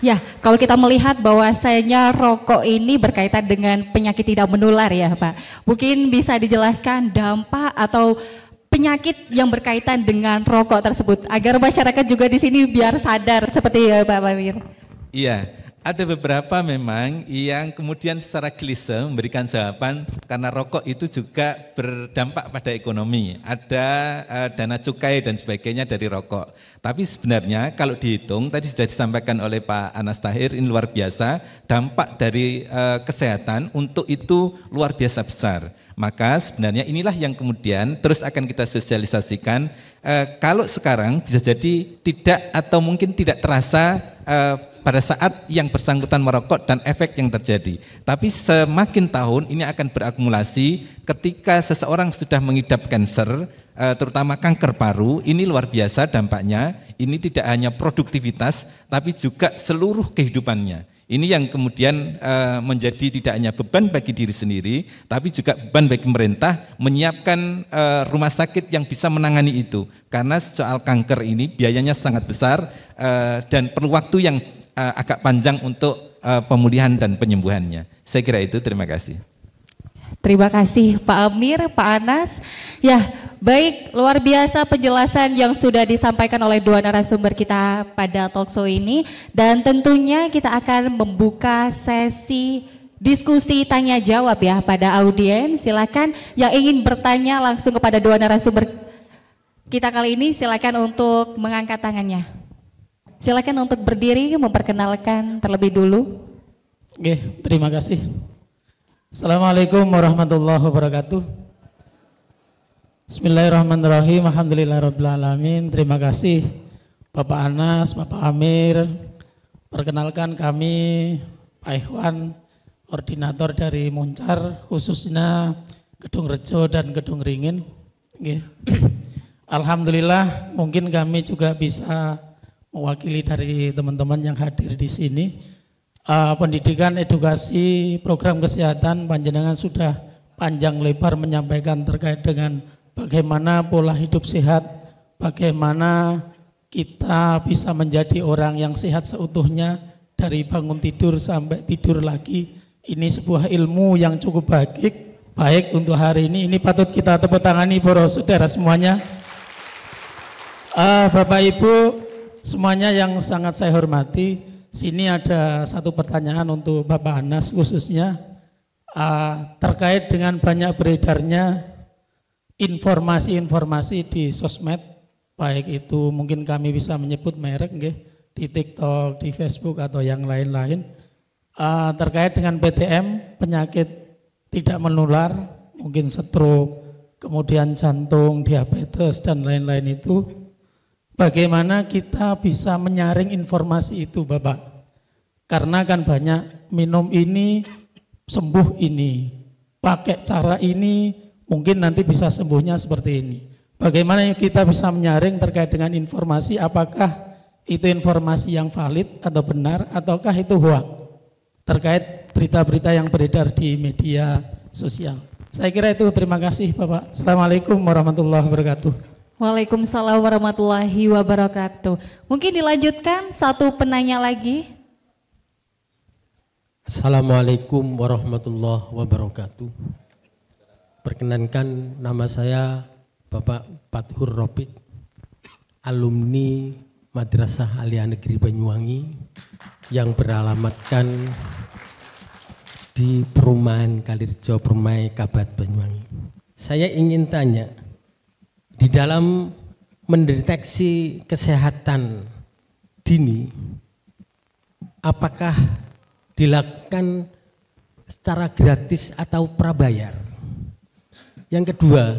Ya, kalau kita melihat bahwasanya rokok ini berkaitan dengan penyakit tidak menular ya Pak. Mungkin bisa dijelaskan dampak atau penyakit yang berkaitan dengan rokok tersebut agar masyarakat juga di sini biar sadar seperti ya Pak Amir. Iya. Ada beberapa memang yang kemudian secara klise memberikan jawaban karena rokok itu juga berdampak pada ekonomi. Ada dana cukai dan sebagainya dari rokok. Tapi sebenarnya kalau dihitung, tadi sudah disampaikan oleh Pak Anas Tahir, ini luar biasa, dampak dari kesehatan untuk itu luar biasa besar. Maka sebenarnya inilah yang kemudian terus akan kita sosialisasikan. Kalau sekarang bisa jadi tidak atau mungkin tidak terasa pada saat yang bersangkutan merokok dan efek yang terjadi. Tapi semakin tahun ini akan berakumulasi ketika seseorang sudah mengidap kanker, terutama kanker paru, ini luar biasa dampaknya. Ini tidak hanya produktivitas, tapi juga seluruh kehidupannya. Ini yang kemudian menjadi tidak hanya beban bagi diri sendiri, tapi juga beban bagi pemerintah menyiapkan rumah sakit yang bisa menangani itu. Karena soal kanker ini biayanya sangat besar dan perlu waktu yang agak panjang untuk pemulihan dan penyembuhannya. Saya kira itu, terima kasih. Terima kasih Pak Amir, Pak Anas. Ya, baik, luar biasa penjelasan yang sudah disampaikan oleh dua narasumber kita pada talkshow ini. Dan tentunya kita akan membuka sesi diskusi tanya jawab ya pada audiens. Silakan yang ingin bertanya langsung kepada dua narasumber kita kali ini, silakan untuk mengangkat tangannya. Silakan untuk berdiri, memperkenalkan terlebih dulu. Oke, terima kasih. Assalamualaikum warahmatullahi wabarakatuh. Bismillahirrahmanirrahim. Alhamdulillahirrahmanirrahim. Terima kasih Bapak Anas, Bapak Amir. Perkenalkan kami Pak Ikhwan, koordinator dari Muncar, khususnya Kedung Rejo dan Kedung Ringin. Alhamdulillah mungkin kami juga bisa mewakili dari teman-teman yang hadir di sini. Pendidikan, edukasi, program kesehatan, panjenengan sudah panjang lebar menyampaikan terkait dengan bagaimana pola hidup sehat, bagaimana kita bisa menjadi orang yang sehat seutuhnya dari bangun tidur sampai tidur lagi. Ini sebuah ilmu yang cukup baik untuk hari ini. Ini patut kita tepuk tangani para saudara semuanya. Bapak Ibu semuanya yang sangat saya hormati. Sini ada satu pertanyaan untuk Bapak Anas khususnya terkait dengan banyak beredarnya informasi-informasi di sosmed, baik itu mungkin kami bisa menyebut merek di TikTok, di Facebook atau yang lain-lain, terkait dengan PTM, penyakit tidak menular, mungkin stroke, kemudian jantung, diabetes dan lain-lain itu. Bagaimana kita bisa menyaring informasi itu Bapak? Karena kan banyak minum ini, sembuh ini, pakai cara ini, mungkin nanti bisa sembuhnya seperti ini. Bagaimana kita bisa menyaring terkait dengan informasi, apakah itu informasi yang valid atau benar, ataukah itu hoax? Terkait berita-berita yang beredar di media sosial. Saya kira itu, terima kasih Bapak. Assalamualaikum warahmatullahi wabarakatuh. Waalaikumsalam warahmatullahi wabarakatuh. Mungkin dilanjutkan satu penanya lagi. Assalamualaikum warahmatullahi wabarakatuh. Perkenankan nama saya Bapak Fathur Rafiq, alumni Madrasah Alia Negeri Banyuwangi yang beralamatkan di Perumahan Kalirejo Permai, Kabupaten Banyuwangi. Saya ingin tanya, di dalam mendeteksi kesehatan dini, apakah dilakukan secara gratis atau prabayar? Yang kedua,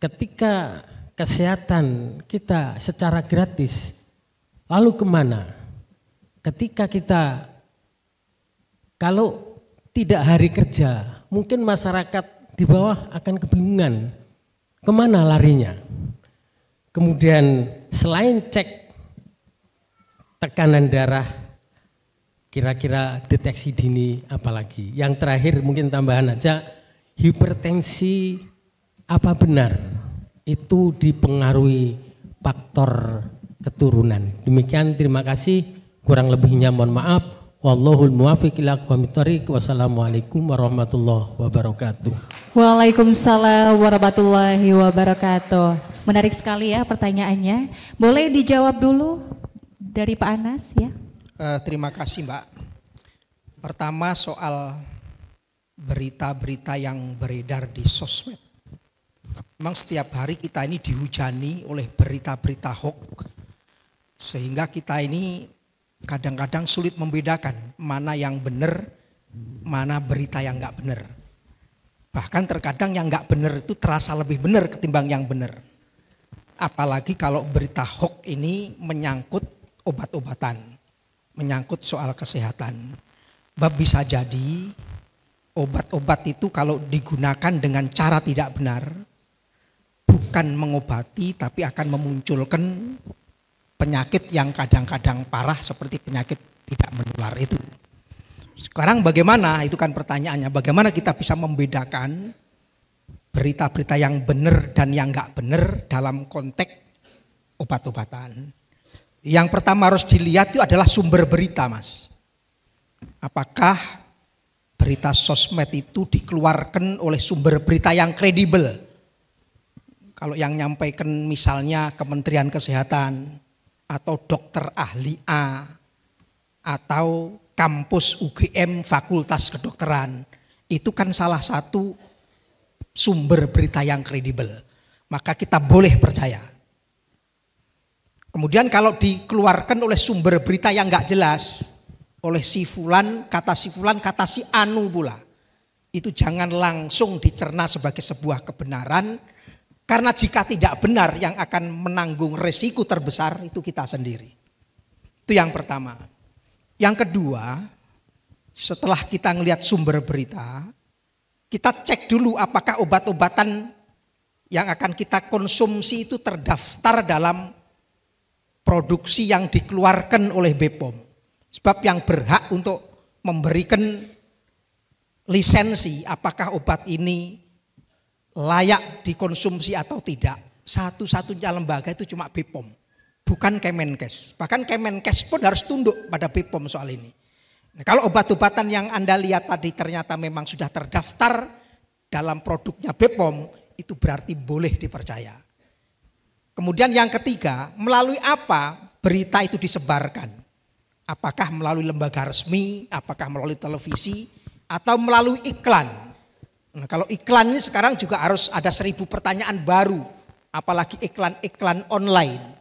ketika kesehatan kita secara gratis, lalu kemana? Ketika kita, kalau tidak hari kerja, mungkin masyarakat di bawah akan kebingungan. Kemana larinya? Kemudian selain cek tekanan darah, kira-kira deteksi dini apalagi? Yang terakhir mungkin tambahan aja, hipertensi apa benar itu dipengaruhi faktor keturunan? Demikian, terima kasih, kurang lebihnya mohon maaf. Wallahul muwaffiq ila aqwamit thoriq. Wassalamualaikum warahmatullahi wabarakatuh. Waalaikumsalam warahmatullahi wabarakatuh. Menarik sekali ya pertanyaannya. Boleh dijawab dulu dari Pak Anas ya. Terima kasih Mbak. Pertama soal berita-berita yang beredar di sosmed. Memang setiap hari kita ini dihujani oleh berita-berita hoax. Sehingga kita ini kadang-kadang sulit membedakan mana yang benar, mana berita yang enggak benar. Bahkan terkadang yang enggak benar itu terasa lebih benar ketimbang yang benar. Apalagi kalau berita hoax ini menyangkut obat-obatan, menyangkut soal kesehatan. Bab bisa jadi obat-obat itu kalau digunakan dengan cara tidak benar, bukan mengobati tapi akan memunculkan penyakit yang kadang-kadang parah seperti penyakit tidak menular itu. Sekarang bagaimana, itu kan pertanyaannya, bagaimana kita bisa membedakan berita-berita yang benar dan yang enggak benar dalam konteks obat-obatan. Yang pertama harus dilihat itu adalah sumber berita, Mas. Apakah berita sosmed itu dikeluarkan oleh sumber berita yang kredibel? Kalau yang nyampaikan misalnya Kementerian Kesehatan atau dokter ahli A atau kampus UGM Fakultas Kedokteran, itu kan salah satu sumber berita yang kredibel, maka kita boleh percaya. Kemudian kalau dikeluarkan oleh sumber berita yang enggak jelas, oleh si fulan, kata si anu pula, itu jangan langsung dicerna sebagai sebuah kebenaran, karena jika tidak benar yang akan menanggung resiko terbesar itu kita sendiri. Itu yang pertama. Yang kedua, setelah kita ngelihat sumber berita, kita cek dulu apakah obat-obatan yang akan kita konsumsi itu terdaftar dalam produksi yang dikeluarkan oleh BPOM. Sebab yang berhak untuk memberikan lisensi apakah obat ini layak dikonsumsi atau tidak, satu-satunya lembaga itu cuma BPOM, bukan Kemenkes. Bahkan Kemenkes pun harus tunduk pada BPOM soal ini. Nah, kalau obat-obatan yang Anda lihat tadi ternyata memang sudah terdaftar dalam produknya BPOM, itu berarti boleh dipercaya. Kemudian yang ketiga, melalui apa berita itu disebarkan? Apakah melalui lembaga resmi, apakah melalui televisi, atau melalui iklan? Nah, kalau iklan ini sekarang juga harus ada 1000 pertanyaan baru, apalagi iklan-iklan online.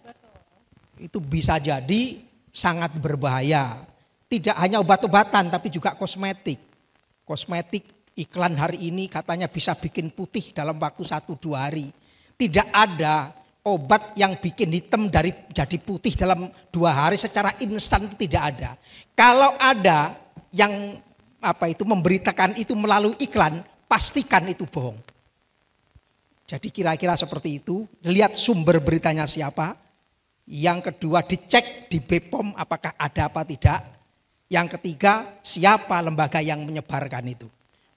Itu bisa jadi sangat berbahaya. Tidak hanya obat-obatan tapi juga kosmetik. Kosmetik iklan hari ini katanya bisa bikin putih dalam waktu 1-2 hari. Tidak ada obat yang bikin hitam dari jadi putih dalam 2 hari secara instan, itu tidak ada. Kalau ada yang memberitakan itu melalui iklan, pastikan itu bohong. Jadi kira-kira seperti itu. Lihat sumber beritanya siapa. Yang kedua, dicek di BPOM apakah ada apa tidak. Yang ketiga, siapa lembaga yang menyebarkan itu.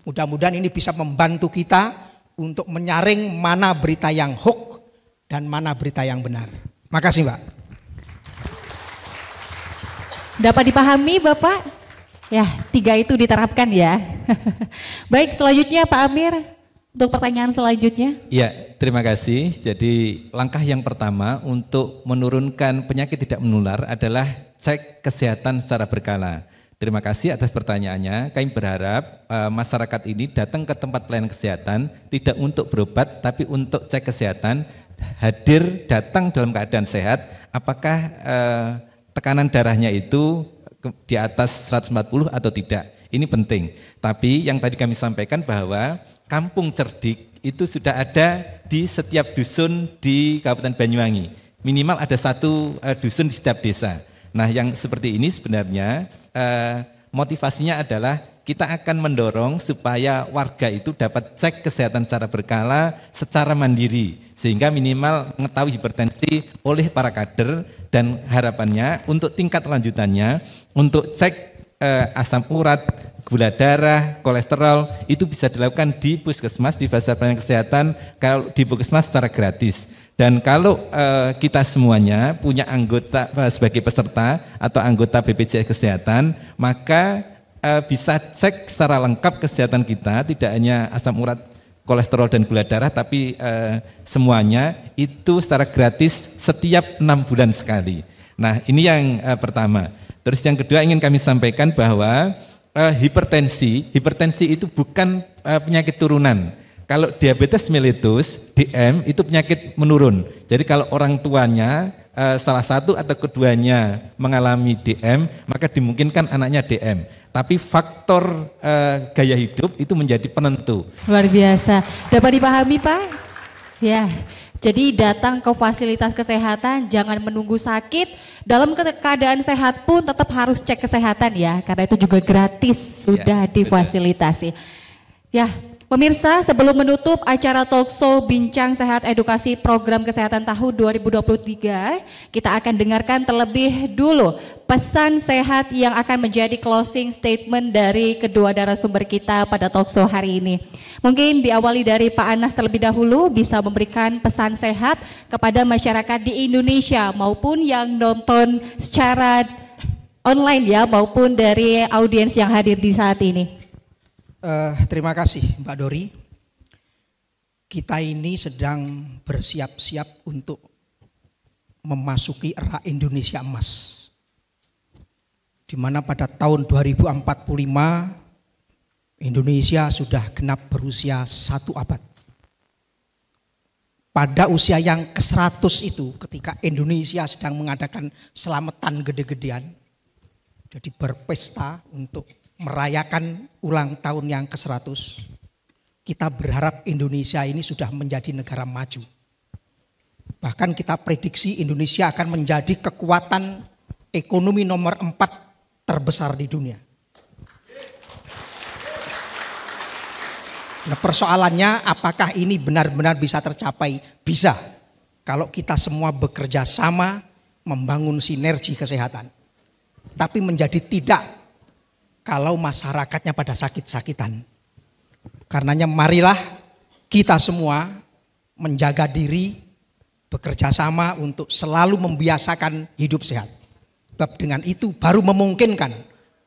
Mudah-mudahan ini bisa membantu kita untuk menyaring mana berita yang hoax dan mana berita yang benar. Makasih, Mbak. Dapat dipahami Bapak? Ya, 3 itu diterapkan ya. Baik, selanjutnya Pak Amir untuk pertanyaan selanjutnya. Ya, terima kasih. Jadi langkah yang pertama untuk menurunkan penyakit tidak menular adalah cek kesehatan secara berkala. Terima kasih atas pertanyaannya. Kami berharap masyarakat ini datang ke tempat pelayanan kesehatan tidak untuk berobat tapi untuk cek kesehatan, hadir datang dalam keadaan sehat, apakah tekanan darahnya itu di atas 140 atau tidak. Ini penting. Tapi yang tadi kami sampaikan bahwa kampung cerdik itu sudah ada di setiap dusun di Kabupaten Banyuwangi. Minimal ada 1 dusun di setiap desa. Nah, yang seperti ini sebenarnya motivasinya adalah kita akan mendorong supaya warga itu dapat cek kesehatan secara berkala, secara mandiri, sehingga minimal mengetahui hipertensi oleh para kader, dan harapannya untuk tingkat lanjutannya, untuk cek asam urat, gula darah, kolesterol, itu bisa dilakukan di puskesmas, di fasilitas pelayanan kesehatan, kalau di puskesmas secara gratis. Dan kalau kita semuanya punya anggota sebagai peserta atau anggota BPJS Kesehatan, maka bisa cek secara lengkap kesehatan kita, tidak hanya asam urat, kolesterol dan gula darah, tapi semuanya itu secara gratis setiap 6 bulan sekali. Nah, ini yang pertama. Terus yang kedua ingin kami sampaikan bahwa hipertensi itu bukan penyakit turunan. Kalau diabetes mellitus, DM itu penyakit menurun. Jadi kalau orang tuanya salah satu atau keduanya mengalami DM, maka dimungkinkan anaknya DM. Tapi faktor gaya hidup itu menjadi penentu. Luar biasa. Dapat dipahami Pak? Ya, jadi datang ke fasilitas kesehatan, jangan menunggu sakit. Dalam keadaan sehat pun tetap harus cek kesehatan ya, karena itu juga gratis sudah difasilitasi. Ya, Pemirsa, sebelum menutup acara talkshow Bincang Sehat Edukasi Program Kesehatan tahun 2023, kita akan dengarkan terlebih dulu pesan sehat yang akan menjadi closing statement dari kedua narasumber kita pada talkshow hari ini. Mungkin diawali dari Pak Anas terlebih dahulu, bisa memberikan pesan sehat kepada masyarakat di Indonesia maupun yang nonton secara online ya, maupun dari audiens yang hadir di saat ini. Terima kasih Mbak Dori. Kita ini sedang bersiap-siap untuk memasuki era Indonesia Emas, di mana pada tahun 2045 Indonesia sudah genap berusia 1 abad. Pada usia yang ke-100 itu, ketika Indonesia sedang mengadakan selamatan gede-gedean, jadi berpesta untuk merayakan ulang tahun yang ke-100, kita berharap Indonesia ini sudah menjadi negara maju. Bahkan kita prediksi Indonesia akan menjadi kekuatan ekonomi nomor 4 terbesar di dunia. Nah, persoalannya apakah ini benar-benar bisa tercapai? Bisa, kalau kita semua bekerja sama membangun sinergi kesehatan. Tapi menjadi tidak kalau masyarakatnya pada sakit-sakitan. Karenanya marilah kita semua menjaga diri, bekerja sama untuk selalu membiasakan hidup sehat. Sebab dengan itu baru memungkinkan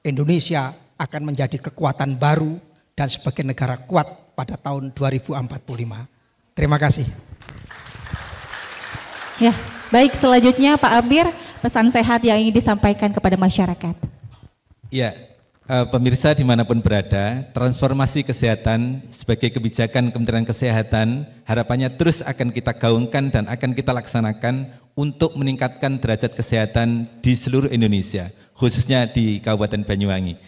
Indonesia akan menjadi kekuatan baru dan sebagai negara kuat pada tahun 2045. Terima kasih. Ya, baik, selanjutnya Pak Amir, pesan sehat yang ingin disampaikan kepada masyarakat. Ya, pemirsa dimanapun berada, transformasi kesehatan sebagai kebijakan Kementerian Kesehatan harapannya terus akan kita gaungkan dan akan kita laksanakan untuk meningkatkan derajat kesehatan di seluruh Indonesia, khususnya di Kabupaten Banyuwangi.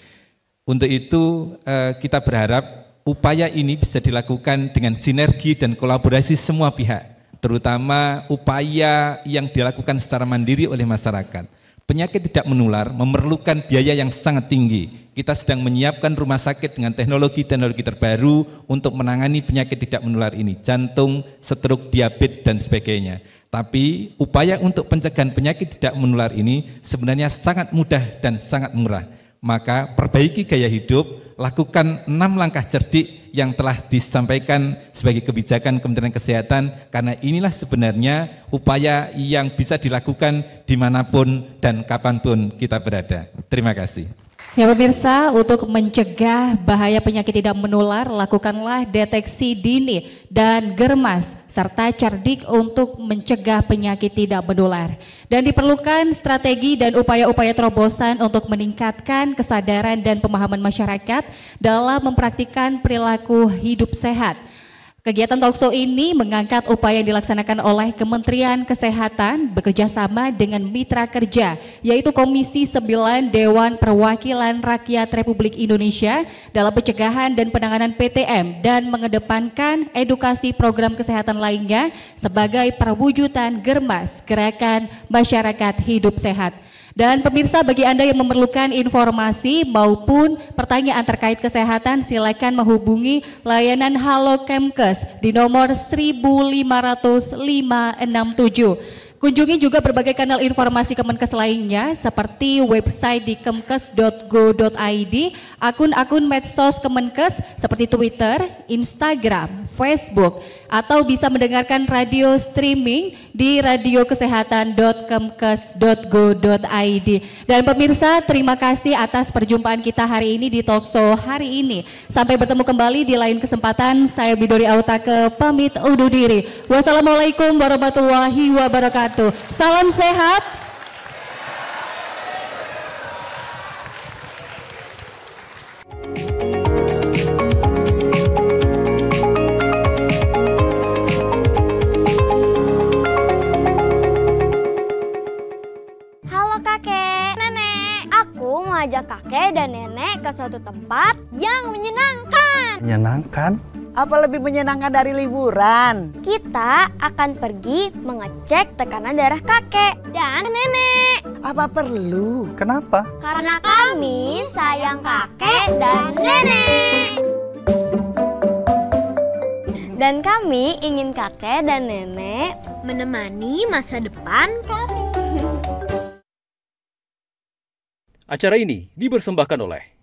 Untuk itu kita berharap upaya ini bisa dilakukan dengan sinergi dan kolaborasi semua pihak, terutama upaya yang dilakukan secara mandiri oleh masyarakat. Penyakit tidak menular memerlukan biaya yang sangat tinggi. Kita sedang menyiapkan rumah sakit dengan teknologi-teknologi terbaru untuk menangani penyakit tidak menular ini, jantung, stroke, diabetes, dan sebagainya. Tapi upaya untuk pencegahan penyakit tidak menular ini sebenarnya sangat mudah dan sangat murah. Maka perbaiki gaya hidup, lakukan 6 langkah cerdik yang telah disampaikan sebagai kebijakan Kementerian Kesehatan, karena inilah sebenarnya upaya yang bisa dilakukan dimanapun dan kapanpun kita berada. Terima kasih. Ya pemirsa, untuk mencegah bahaya penyakit tidak menular, lakukanlah deteksi dini dan germas serta cerdik untuk mencegah penyakit tidak menular. Dan diperlukan strategi dan upaya-upaya terobosan untuk meningkatkan kesadaran dan pemahaman masyarakat dalam mempraktikkan perilaku hidup sehat. Kegiatan talkshow ini mengangkat upaya yang dilaksanakan oleh Kementerian Kesehatan bekerjasama dengan mitra kerja, yaitu Komisi 9 Dewan Perwakilan Rakyat Republik Indonesia dalam pencegahan dan penanganan PTM dan mengedepankan edukasi program kesehatan lainnya sebagai perwujudan Germas, Gerakan Masyarakat Hidup Sehat. Dan pemirsa, bagi Anda yang memerlukan informasi maupun pertanyaan terkait kesehatan, silakan menghubungi layanan Halo Kemkes di nomor 1500567. Kunjungi juga berbagai kanal informasi Kemenkes lainnya seperti website di kemkes.go.id, akun-akun medsos Kemenkes seperti Twitter, Instagram, Facebook, atau bisa mendengarkan radio streaming di radiokesehatan.kemkes.go.id. Dan pemirsa, terima kasih atas perjumpaan kita hari ini di talkshow hari ini. Sampai bertemu kembali di lain kesempatan. Saya Bidori Autake pamit undur diri. Wassalamualaikum warahmatullahi wabarakatuh. Salam sehat. Halo kakek, nenek. Aku mau ajak kakek dan nenek ke suatu tempat yang menyenangkan. Menyenangkan? Apa lebih menyenangkan dari liburan? Kita akan pergi mengecek tekanan darah kakek dan nenek. Apa perlu? Kenapa? Karena kami sayang kakek dan nenek. Dan kami ingin kakek dan nenek menemani masa depan kami. Acara ini dipersembahkan oleh